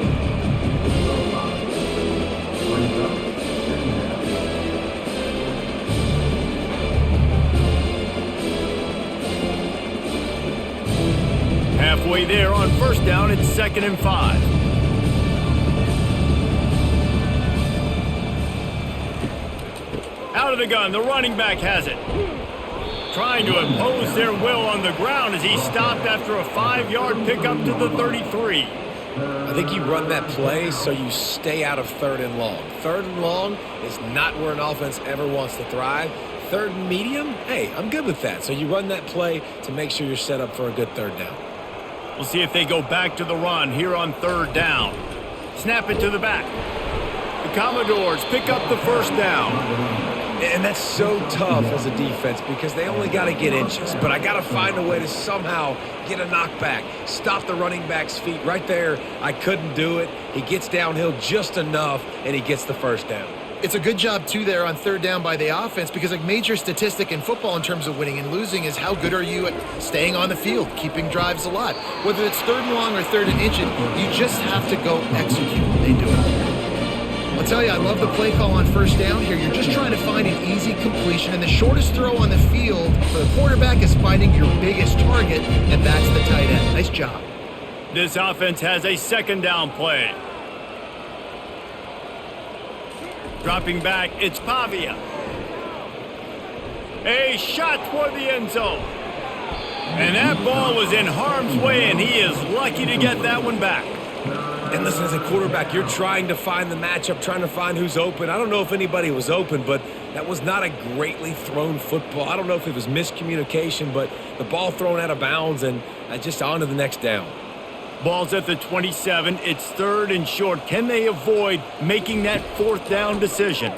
Halfway there on 1st down, it's 2nd and 5. Out of the gun, the running back has it. Trying to impose their will on the ground as he stopped after a 5-yard pickup to the 33. I think you run that play so you stay out of 3rd and long. 3rd and long is not where an offense ever wants to thrive. 3rd and medium, hey, I'm good with that. So you run that play to make sure you're set up for a good 3rd down. We'll see if they go back to the run here on 3rd down. Snap it to the back. The Commodores pick up the 1st down. And that's so tough as a defense because they only got to get inches. But I got to find a way to somehow get a knockback, stop the running back's feet. Right there, I couldn't do it. He gets downhill just enough, and he gets the 1st down. It's a good job, too, there on 3rd down by the offense because a major statistic in football in terms of winning and losing is how good are you at staying on the field, keeping drives alive. Whether it's 3rd and long or 3rd and inches, you just have to go execute. They do it. I'll tell you, I love the play call on 1st down here. You're just trying to find an easy completion, and the shortest throw on the field for the quarterback is finding your biggest target, and that's the tight end. Nice job. This offense has a 2nd down play. Dropping back, it's Pavia. A shot toward the end zone. And that ball was in harm's way, and he is lucky to get that one back. And listen, as a quarterback, you're trying to find the matchup, trying to find who's open. I don't know if anybody was open, but that was not a greatly thrown football. I don't know if it was miscommunication, but the ball thrown out of bounds and just on to the next down. Ball's at the 27. It's 3rd and short. Can they avoid making that 4th down decision?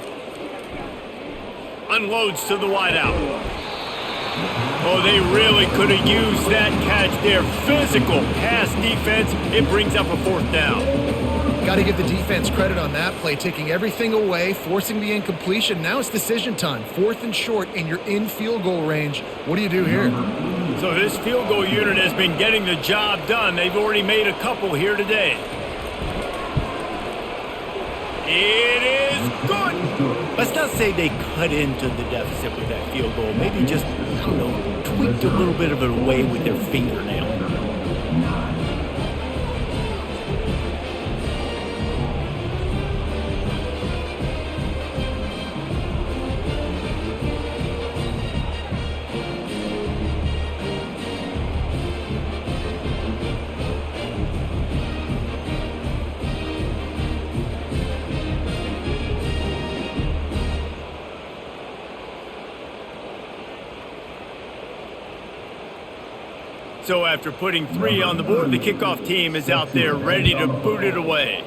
Unloads to the wideout. Oh, they really could have used that catch there. Physical pass defense. It brings up a 4th down. Got to give the defense credit on that play, taking everything away, forcing the incompletion. Now it's decision time. 4th and short, and you're in field goal range. What do you do here? So this field goal unit has been getting the job done. They've already made a couple here today. It is good. Let's not say they cut into the deficit with that field goal. Maybe just, I don't know, tweaked a little bit of it away with their fingernail. So after putting 3 on the board, the kickoff team is out there ready to boot it away.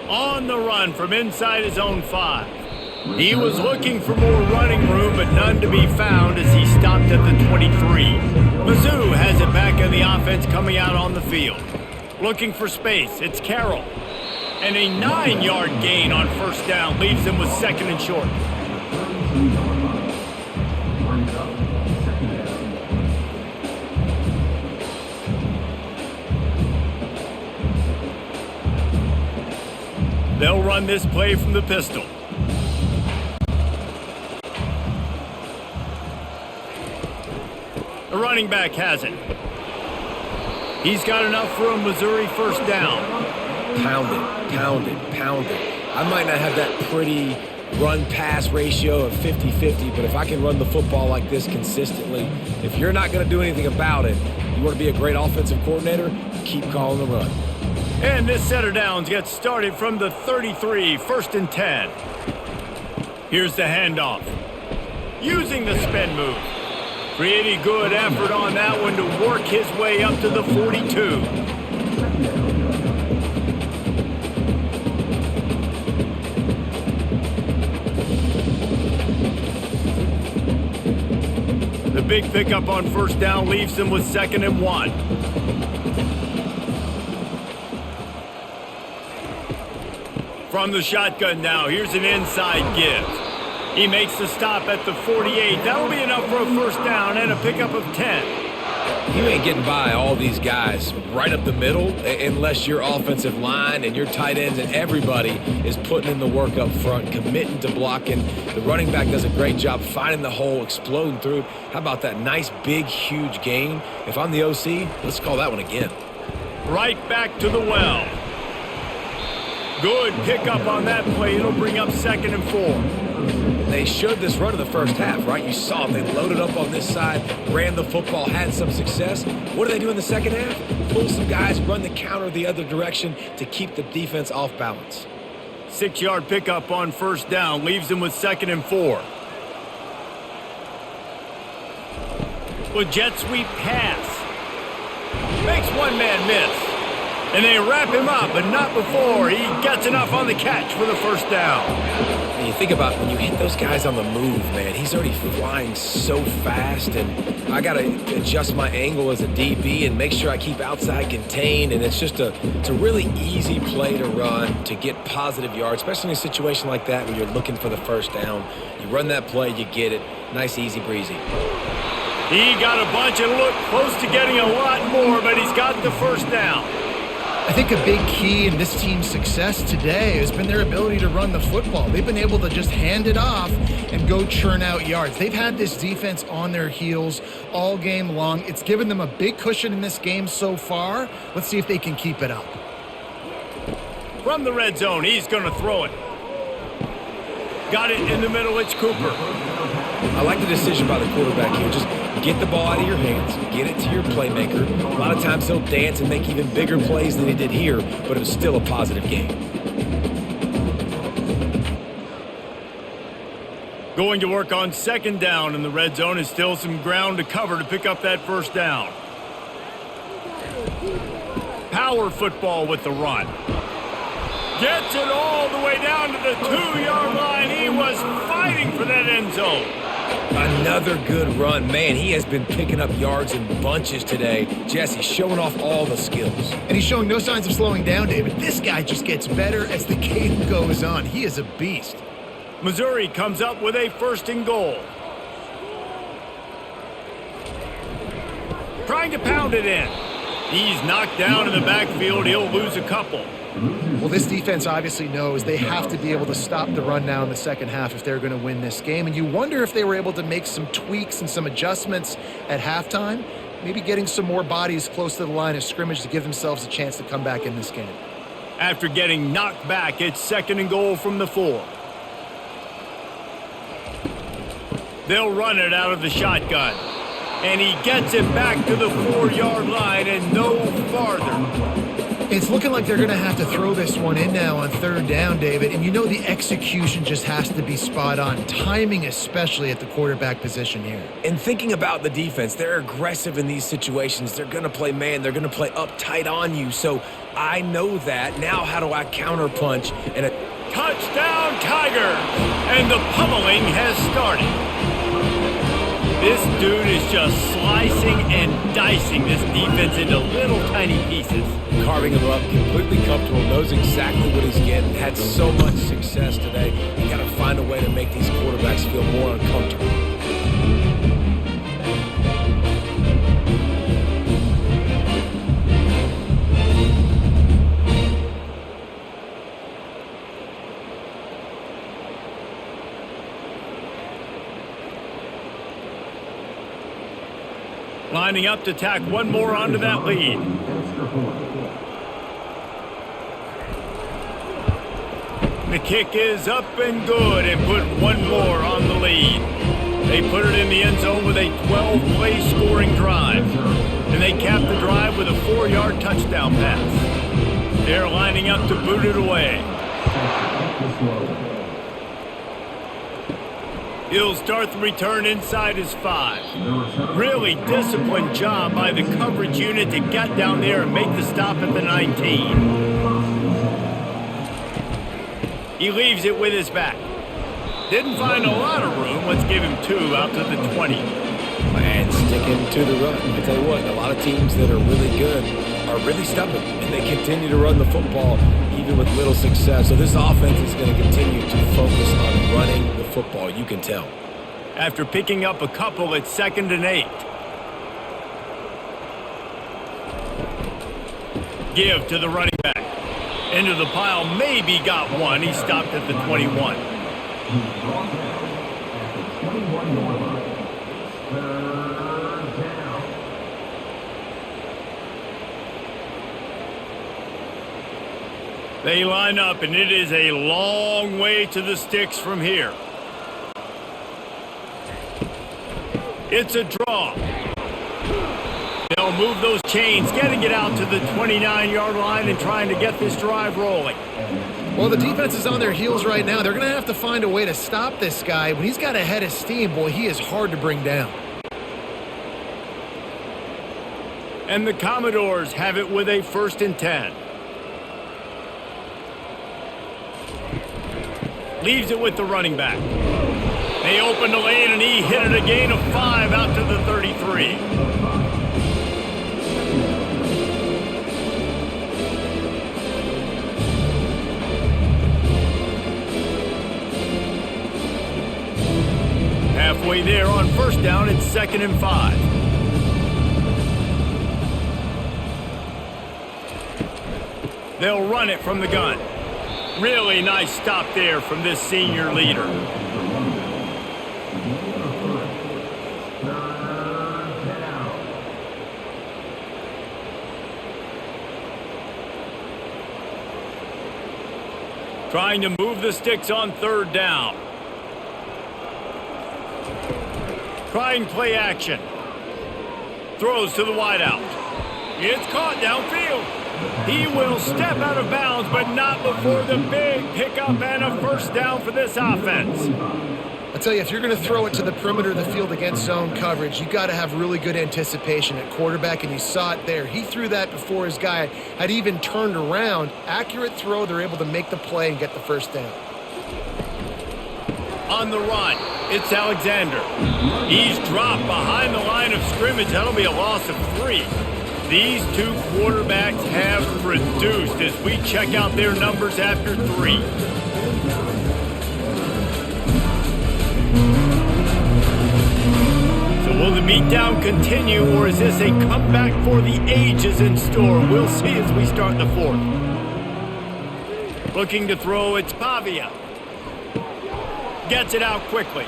On the run from inside his own 5. He was looking for more running room, but none to be found as he stopped at the 23. Mizzou has it back in the offense coming out on the field. Looking for space, it's Carroll. And a 9-yard gain on first down leaves him with 2nd and short. They'll run this play from the pistol. The running back has it. He's got enough for a Missouri first down. Pound it, pound it, pound it. I might not have that pretty run-pass ratio of 50-50, but if I can run the football like this consistently, if you're not going to do anything about it, you want to be a great offensive coordinator, keep calling the run. And this set of downs gets started from the 33, 1st and 10. Here's the handoff. Using the spin move. Pretty good effort on that one to work his way up to the 42. The big pickup on first down leaves him with 2nd and 1. From the shotgun now, here's an inside give. He makes the stop at the 48. That'll be enough for a first down and a pickup of 10. You ain't getting by all these guys right up the middle unless your offensive line and your tight ends and everybody is putting in the work up front, committing to blocking. The running back does a great job finding the hole, exploding through. How about that nice, big, huge gain? If I'm the OC, let's call that one again. Right back to the well. Good pickup on that play. It'll bring up 2nd and 4. They showed this run in the first half, right? You saw them. They loaded up on this side, ran the football, had some success. What do they do in the second half? Pull some guys, run the counter the other direction to keep the defense off balance. 6-yard pickup on first down leaves him with 2nd and 4. With jet sweep pass. Makes one man miss. And they wrap him up, but not before he gets enough on the catch for the first down. And you think about when you hit those guys on the move, man, he's already flying so fast, and I got to adjust my angle as a DB and make sure I keep outside contained, and it's a really easy play to run to get positive yards, especially in a situation like that when you're looking for the first down. You run that play, you get it. Nice, easy breezy. He got a bunch and looked close to getting a lot more, but he's got the first down. I think a big key in this team's success today has been their ability to run the football. They've been able to just hand it off and go churn out yards. They've had this defense on their heels all game long. It's given them a big cushion in this game so far. Let's see if they can keep it up. From the red zone, he's going to throw it. Got it in the middle, it's Cooper. I like the decision by the quarterback here. Just get the ball out of your hands, get it to your playmaker. A lot of times he'll dance and make even bigger plays than he did here, but it was still a positive game. Going to work on 2nd down in the red zone is still some ground to cover to pick up that first down. Power football with the run. Gets it all the way down to the 2-yard line. He was fighting for that end zone. Another good run. Man, he has been picking up yards in bunches today. Jesse showing off all the skills. And he's showing no signs of slowing down, David. This guy just gets better as the game goes on. He is a beast. Missouri comes up with a 1st and goal. Trying to pound it in. He's knocked down in the backfield. He'll lose a couple. Well, this defense obviously knows they have to be able to stop the run now in the second half if they're going to win this game. And you wonder if they were able to make some tweaks and some adjustments at halftime, maybe getting some more bodies close to the line of scrimmage to give themselves a chance to come back in this game. After getting knocked back, it's 2nd and goal from the 4. They'll run it out of the shotgun. And he gets it back to the 4-yard line and no farther. It's looking like they're going to have to throw this one in now on third down, David. And you know the execution just has to be spot on. Timing especially at the quarterback position here. And thinking about the defense, they're aggressive in these situations. They're going to play man. They're going to play uptight on you. So I know that. Now how do I counterpunch? And a Touchdown Tigers! And the pummeling has started. This dude is just slicing and dicing this defense into little tiny pieces. carving him up, completely comfortable, knows exactly what he's getting, had so much success today. You got to find a way to make these quarterbacks feel more uncomfortable. Lining up to tack one more onto that lead. The kick is up and good and put one more on the lead. They put it in the end zone with a 12-play scoring drive. And they cap the drive with a 4-yard touchdown pass. They're lining up to boot it away. He'll start the return inside his 5. Really disciplined job by the coverage unit to get down there and make the stop at the 19. He leaves it with his back. Didn't find a lot of room. Let's give him 2 out to the 20. And sticking to the run. I tell you what, a lot of teams that are really good are really stubborn, and they continue to run the football even with little success. So this offense is going to continue to focus on running the football. You can tell. After picking up a couple, it's 2nd and 8. Give to the running back. Into the pile, maybe got one. He stopped at the 21. They line up, and it is a long way to the sticks from here. It's a draw. They'll move those chains, getting it out to the 29-yard line and trying to get this drive rolling. Well, the defense is on their heels right now. They're going to have to find a way to stop this guy. When he's got a head of steam, boy, he is hard to bring down. And the Commodores have it with a 1st and 10. Leaves it with the running back. They open the lane, and he hit it a gain of 5 out to the 33. Halfway there on 1st down, it's 2nd and 5. They'll run it from the gun. Really nice stop there from this senior leader. Trying to move the sticks on 3rd down. Trying play action. Throws to the wideout. It's caught downfield. He will step out of bounds, but not before the big pickup and a 1st down for this offense. I tell you, if you're going to throw it to the perimeter of the field against zone coverage, you got to have really good anticipation at quarterback, and you saw it there. He threw that before his guy had even turned around. Accurate throw, they're able to make the play and get the 1st down. On the run, it's Alexander. He's dropped behind the line of scrimmage. That'll be a loss of 3. These two quarterbacks have produced as we check out their numbers after 3. So will the beatdown continue, or is this a comeback for the ages in store? We'll see as we start the 4th. Looking to throw, it's Pavia. Gets it out quickly.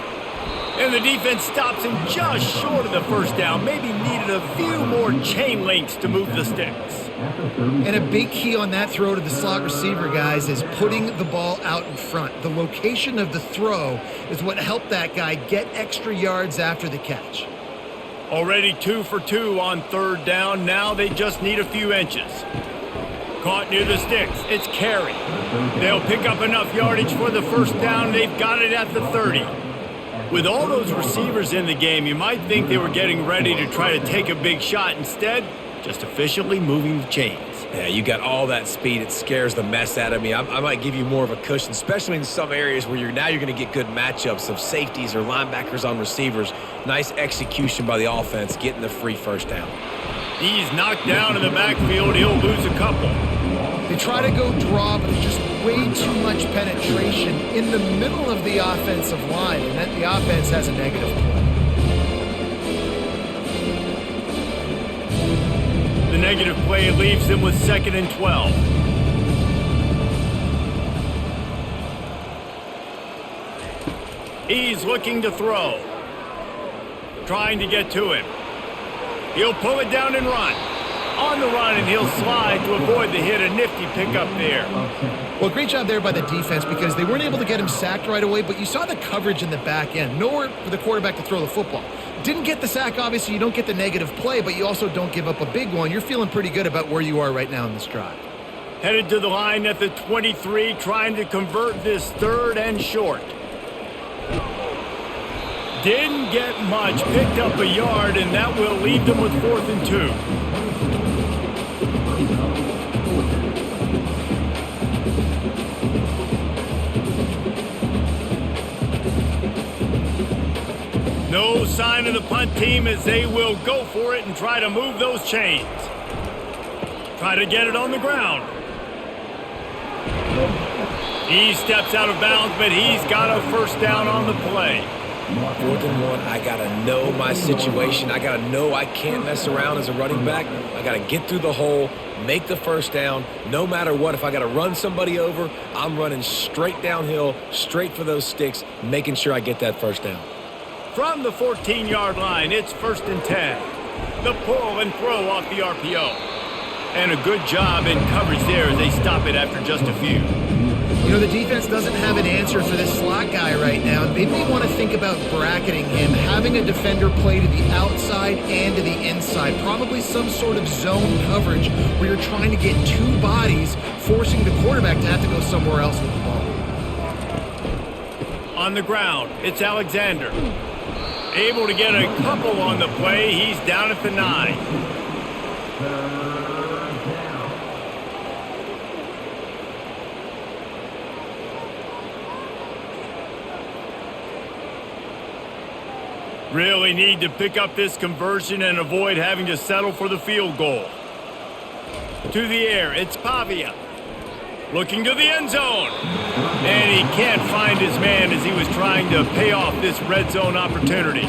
And the defense stops him just short of the 1st down. Maybe needed a few more chain links to move the sticks. And a big key on that throw to the slot receiver, guys, is putting the ball out in front. The location of the throw is what helped that guy get extra yards after the catch. Already 2 for 2 on 3rd down. Now they just need a few inches. Caught near the sticks. It's Carey. They'll pick up enough yardage for the first down. They've got it at the 30. With all those receivers in the game, you might think they were getting ready to try to take a big shot. Instead, just efficiently moving the chains. Yeah, you got all that speed. It scares the mess out of me. I might give you more of a cushion, especially in some areas where you're going to get good matchups of safeties or linebackers on receivers. Nice execution by the offense, getting the free first down. He's knocked down in the backfield. He'll lose a couple. They try to go draw, but there's just way too much penetration in the middle of the offensive line, and then the offense has a negative play. The negative play leaves them with 2nd and 12. He's looking to throw. Trying to get to him. He'll pull it down and run. On the run, and he'll slide to avoid the hit. A nifty pickup there. Well, great job there by the defense because they weren't able to get him sacked right away, but you saw the coverage in the back end. Nowhere for the quarterback to throw the football. Didn't get the sack, obviously. You don't get the negative play, but you also don't give up a big one. You're feeling pretty good about where you are right now in this drive. Headed to the line at the 23, trying to convert this 3rd and short. Didn't get much, picked up a yard, and that will leave them with 4th and 2. No sign of the punt team as they will go for it and try to move those chains. Try to get it on the ground. He steps out of bounds, but he's got a first down on the play. 4th and 1, I got to know my situation. I got to know I can't mess around as a running back. I got to get through the hole, make the first down. No matter what, if I got to run somebody over, I'm running straight downhill, straight for those sticks, making sure I get that first down. From the 14-yard line, it's 1st and 10. The pull and throw off the RPO. And a good job in coverage there as they stop it after just a few. You know, the defense doesn't have an answer for this slot guy right now. They may want to think about bracketing him, having a defender play to the outside and to the inside. Probably some sort of zone coverage where you're trying to get 2 bodies, forcing the quarterback to have to go somewhere else with the ball. On the ground, it's Alexander. Able to get a couple on the play. He's down at the 9. Really need to pick up this conversion and avoid having to settle for the field goal. To the air, it's Pavia. Looking to the end zone. And he can't find his man as he was trying to pay off this red zone opportunity.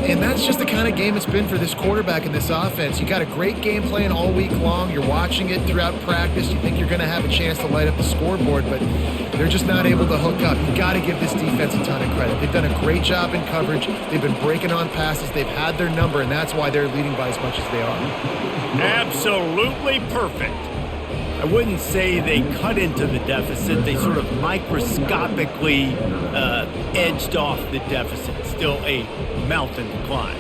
And that's just the kind of game it's been for this quarterback in this offense. You got a great game plan all week long. You're watching it throughout practice. You think you're going to have a chance to light up the scoreboard, but they're just not able to hook up. You got to give this defense a ton of credit. They've done a great job in coverage. They've been breaking on passes. They've had their number, and that's why they're leading by as much as they are. Absolutely perfect. I wouldn't say they cut into the deficit. They sort of microscopically edged off the deficit. Still a mountain to climb.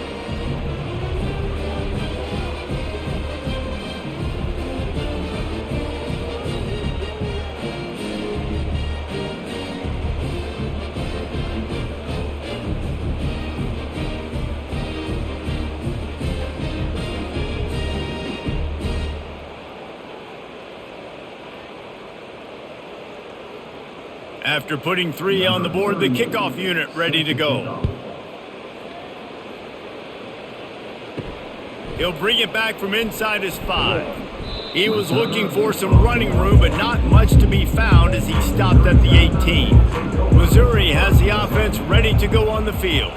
After putting 3 on the board, the kickoff unit ready to go. He'll bring it back from inside his 5. He was looking for some running room, but not much to be found as he stopped at the 18. Missouri has the offense ready to go on the field.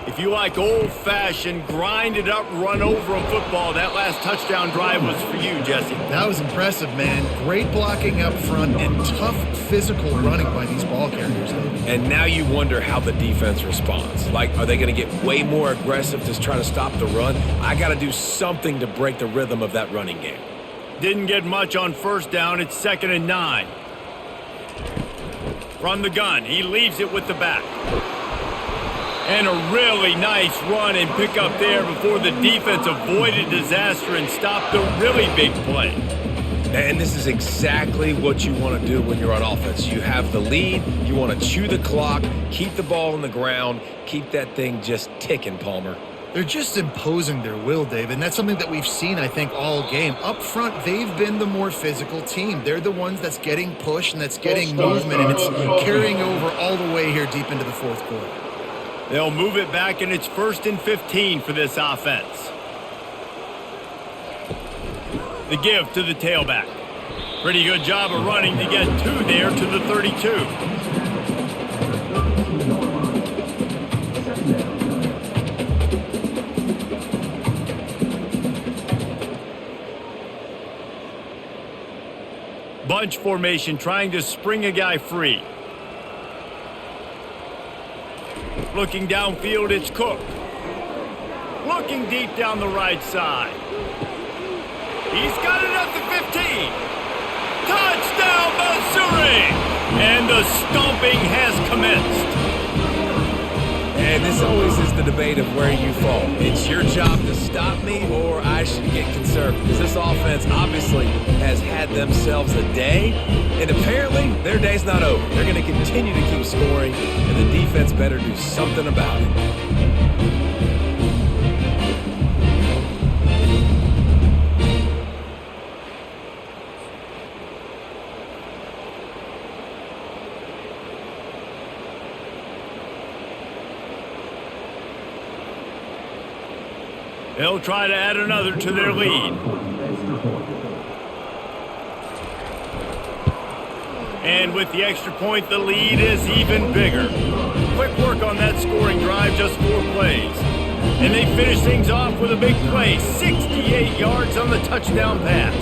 If you like old-fashioned, grind-it-up, run-over-'em football, that last touchdown drive was for you, Jesse. That was impressive, man. Great blocking up front and tough physical running by these ball carriers, though. And now you wonder how the defense responds. Like, are they going to get way more aggressive to try to stop the run? I got to do something to break the rhythm of that running game. Didn't get much on first down. It's 2nd and 9. From the gun, he leaves it with the back. And a really nice run and pick up there before the defense avoided disaster and stopped a really big play. And this is exactly what you want to do when you're on offense. You have the lead. You want to chew the clock, keep the ball on the ground, keep that thing just ticking, Palmer. They're just imposing their will, Dave, and that's something that we've seen, I think, all game. Up front, they've been the more physical team. They're the ones that's getting pushed and that's getting movement, and it's carrying over all the way here deep into the fourth quarter. They'll move it back, and it's 1st and 15 for this offense. The give to the tailback. Pretty good job of running to get 2 there to the 32. Bunch formation, trying to spring a guy free. Looking downfield, it's Cook. Looking deep down the right side. He's got it at the 15. Touchdown, Missouri! And the stomping has commenced. And this always is the debate of where you fall. It's your job to stop me, or I should get conservative. Because this offense obviously has had themselves a day, and apparently their day's not over. They're going to continue to keep scoring, and the defense better do something about it. They'll try to add another to their lead. And with the extra point, the lead is even bigger. Quick work on that scoring drive, just 4 plays. And they finish things off with a big play, 68 yards on the touchdown pass.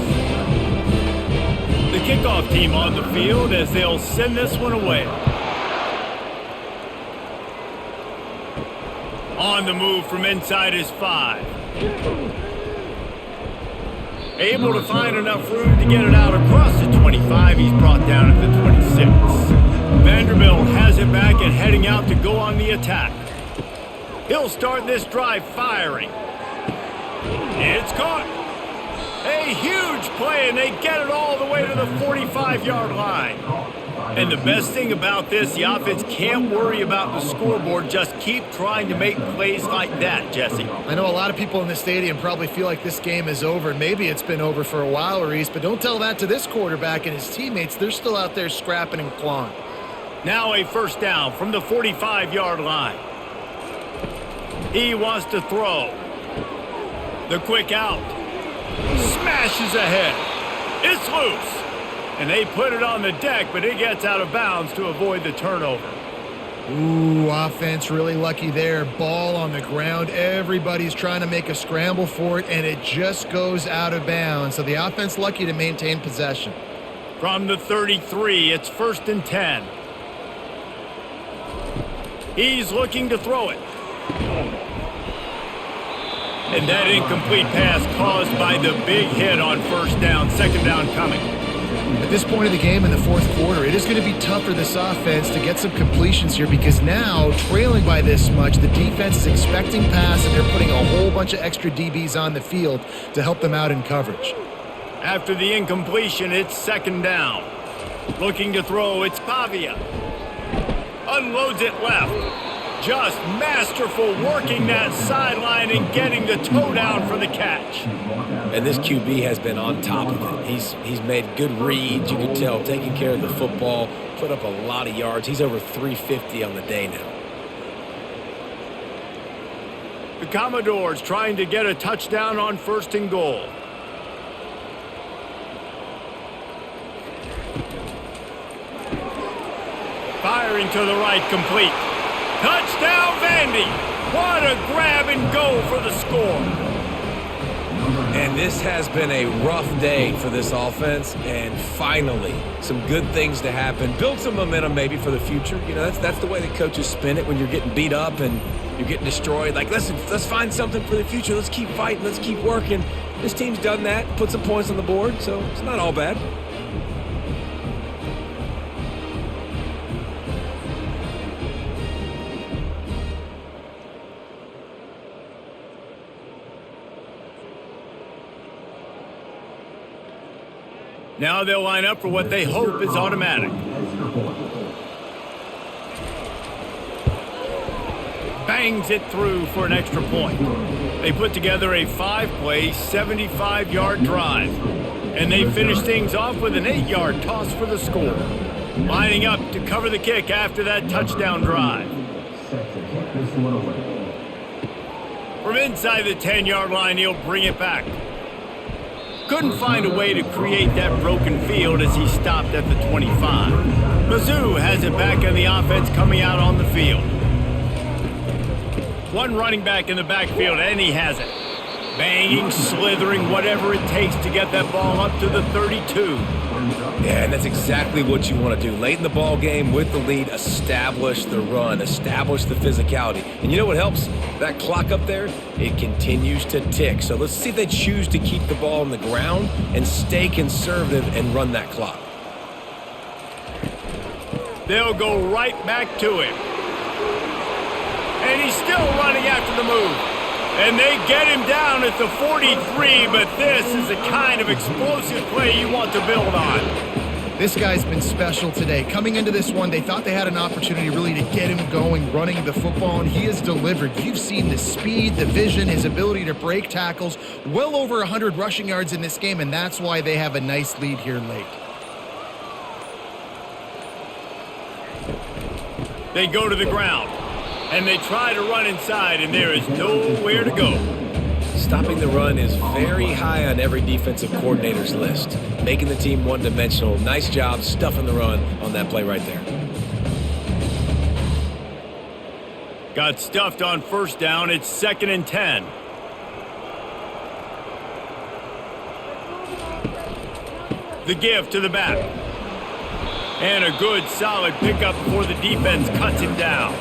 The kickoff team on the field as they'll send this one away. On the move from inside his 5. Able to find enough room to get it out across the 25. He's brought down at the 26. Vanderbilt has it back and heading out to go on the attack. He'll start this drive firing. It's caught. A huge play, and they get it all the way to the 45-yard line. And the best thing about this, the offense can't worry about the scoreboard. Just keep trying to make plays like that, Jesse. I know a lot of people in the stadium probably feel like this game is over, and maybe it's been over for a while, Reese, but don't tell that to this quarterback and his teammates. They're still out there scrapping and clawing. Now a first down from the 45-yard line. He wants to throw. The quick out. Smashes ahead. It's loose. And they put it on the deck, but it gets out of bounds to avoid the turnover. Ooh, offense really lucky there. Ball on the ground. Everybody's trying to make a scramble for it, and it just goes out of bounds. So the offense lucky to maintain possession. From the 33, it's 1st and 10. He's looking to throw it. And that incomplete pass caused by the big hit on first down, second down coming. At this point of the game in the fourth quarter, it is going to be tough for this offense to get some completions here because now, trailing by this much, the defense is expecting pass and they're putting a whole bunch of extra DBs on the field to help them out in coverage. After the incompletion, it's second down. Looking to throw, it's Pavia. Unloads it left. Just masterful working that sideline and getting the toe down for the catch. And this QB has been on top of it. He's made good reads. You can tell, taking care of the football, put up a lot of yards. He's over 350 on the day now. The Commodores trying to get a touchdown on 1st and goal. Firing to the right, complete. Touchdown, Vandy! What a grab and go for the score. And this has been a rough day for this offense, and finally, some good things to happen. Build some momentum maybe for the future. You know, that's the way that coaches spin it when you're getting beat up and you're getting destroyed. Like, listen, let's find something for the future. Let's keep fighting. Let's keep working. This team's done that, put some points on the board, so it's not all bad. Now they'll line up for what they hope is automatic. Bangs it through for an extra point. They put together a 5-play, 75-yard drive. And they finish things off with an 8-yard toss for the score. Lining up to cover the kick after that touchdown drive. From inside the 10-yard line, he'll bring it back. Couldn't find a way to create that broken field as he stopped at the 25. Mizzou has it back on the offense coming out on the field. One running back in the backfield, and he has it. Banging, slithering, whatever it takes to get that ball up to the 32. Yeah, and that's exactly what you want to do. Late in the ball game with the lead, establish the run, establish the physicality. And you know what helps? That clock up there, it continues to tick. So let's see if they choose to keep the ball on the ground and stay conservative and run that clock. They'll go right back to him. And he's still running after the move. And they get him down at the 43, but this is the kind of explosive play you want to build on. This guy's been special today. Coming into this one, they thought they had an opportunity really to get him going, running the football, and he has delivered. You've seen the speed, the vision, his ability to break tackles, well over 100 rushing yards in this game, and that's why they have a nice lead here late. They go to the ground. And they try to run inside, and there is nowhere to go. Stopping the run is very high on every defensive coordinator's list. Making the team one-dimensional. Nice job stuffing the run on that play right there. Got stuffed on first down. It's 2nd and 10. The give to the back. And a good, solid pickup before the defense cuts him down.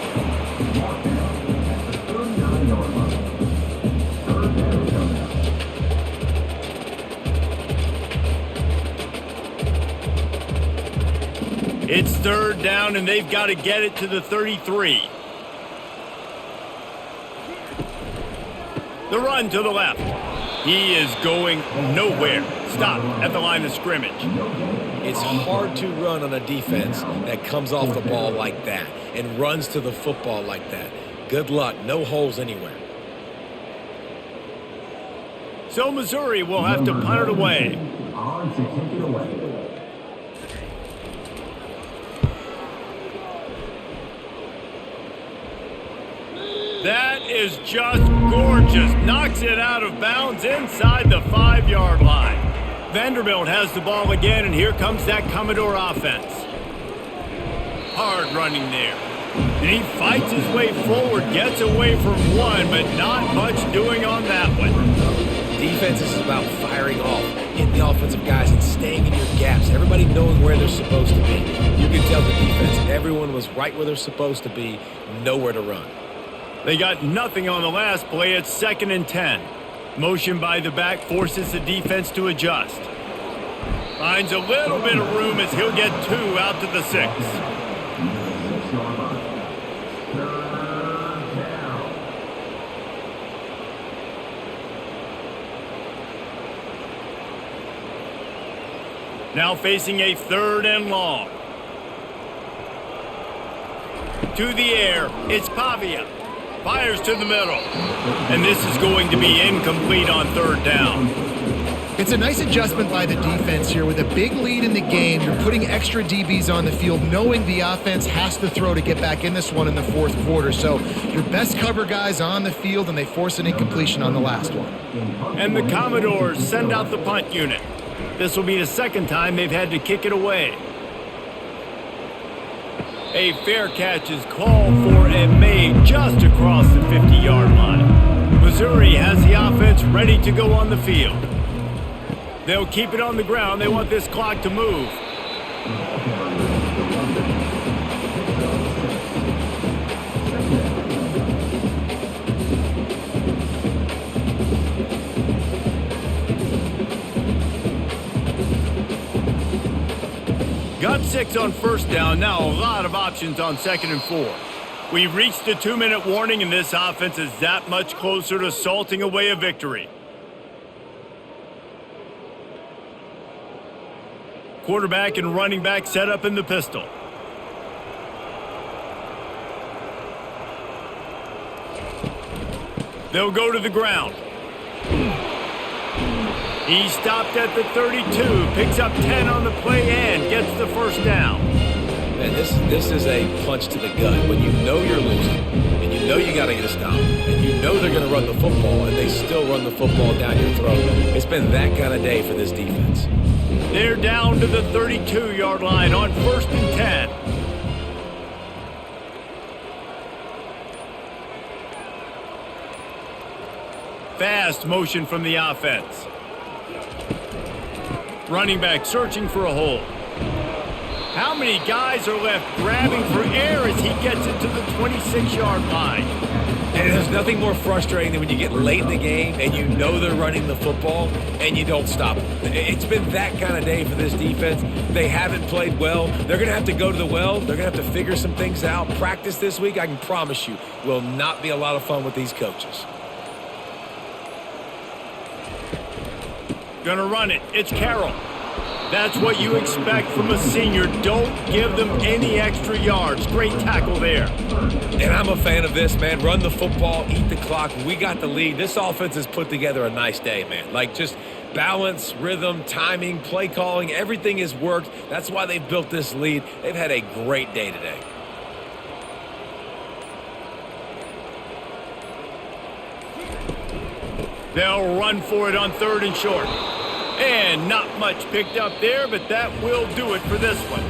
It's 3rd down, and they've got to get it to the 33. The run to the left. He is going nowhere. Stop at the line of scrimmage. It's hard to run on a defense that comes off the ball like that and runs to the football like that. Good luck. No holes anywhere. So Missouri will have to punt it away. On to kick it away. That is just gorgeous. Knocks it out of bounds inside the 5-yard line. Vanderbilt has the ball again, and here comes that Commodore offense. Hard running there. And he fights his way forward, gets away from one, but not much doing on that one. Defense is about firing off, hitting the offensive guys and staying in your gaps. Everybody knowing where they're supposed to be. You can tell the defense, everyone was right where they're supposed to be, nowhere to run. They got nothing on the last play. It's 2nd and 10. Motion by the back forces the defense to adjust. Finds a little bit of room as he'll get 2 out to the 6. Now facing a 3rd and long. To the air, it's Pavia. Fires to the middle. And this is going to be incomplete on 3rd down. It's a nice adjustment by the defense here. With a big lead in the game, you're putting extra DBs on the field, knowing the offense has to throw to get back in this one in the 4th quarter. So your best cover guys on the field, and they force an incompletion on the last one. And the Commodores send out the punt unit. This will be the 2nd time they've had to kick it away. A fair catch is called for and made just across the 50-yard line. Missouri has the offense ready to go on the field. They'll keep it on the ground. They want this clock to move. Got 6 on 1st down. Now a lot of options on 2nd and 4. We've reached the 2-minute warning, and this offense is that much closer to salting away a victory. Quarterback and running back set up in the pistol. They'll go to the ground. He stopped at the 32, picks up 10 on the play and gets the first down. Man, this is a punch to the gut. When you know you're losing, and you know you got to get a stop, and you know they're going to run the football, and they still run the football down your throat. It's been that kind of day for this defense. They're down to the 32-yard line on 1st and 10. Fast motion from the offense. Running back searching for a hole. How many guys are left grabbing for air as he gets it to the 26-yard line? And there's nothing more frustrating than when you get late in the game and you know they're running the football and you don't stop them. It's been that kind of day for this defense. They haven't played well. They're going to have to go to the well. They're going to have to figure some things out. Practice this week, I can promise you, will not be a lot of fun with these coaches. Gonna run it. It's Carroll. That's what you expect from a senior. Don't give them any extra yards. Great tackle there. And I'm a fan of this, man. Run the football, eat the clock. We got the lead. This offense has put together a nice day, man. Like just balance, rhythm, timing, play calling, everything has worked. That's why they've built this lead. They've had a great day today. They'll run for it on 3rd and short. And not much picked up there, but that will do it for this one.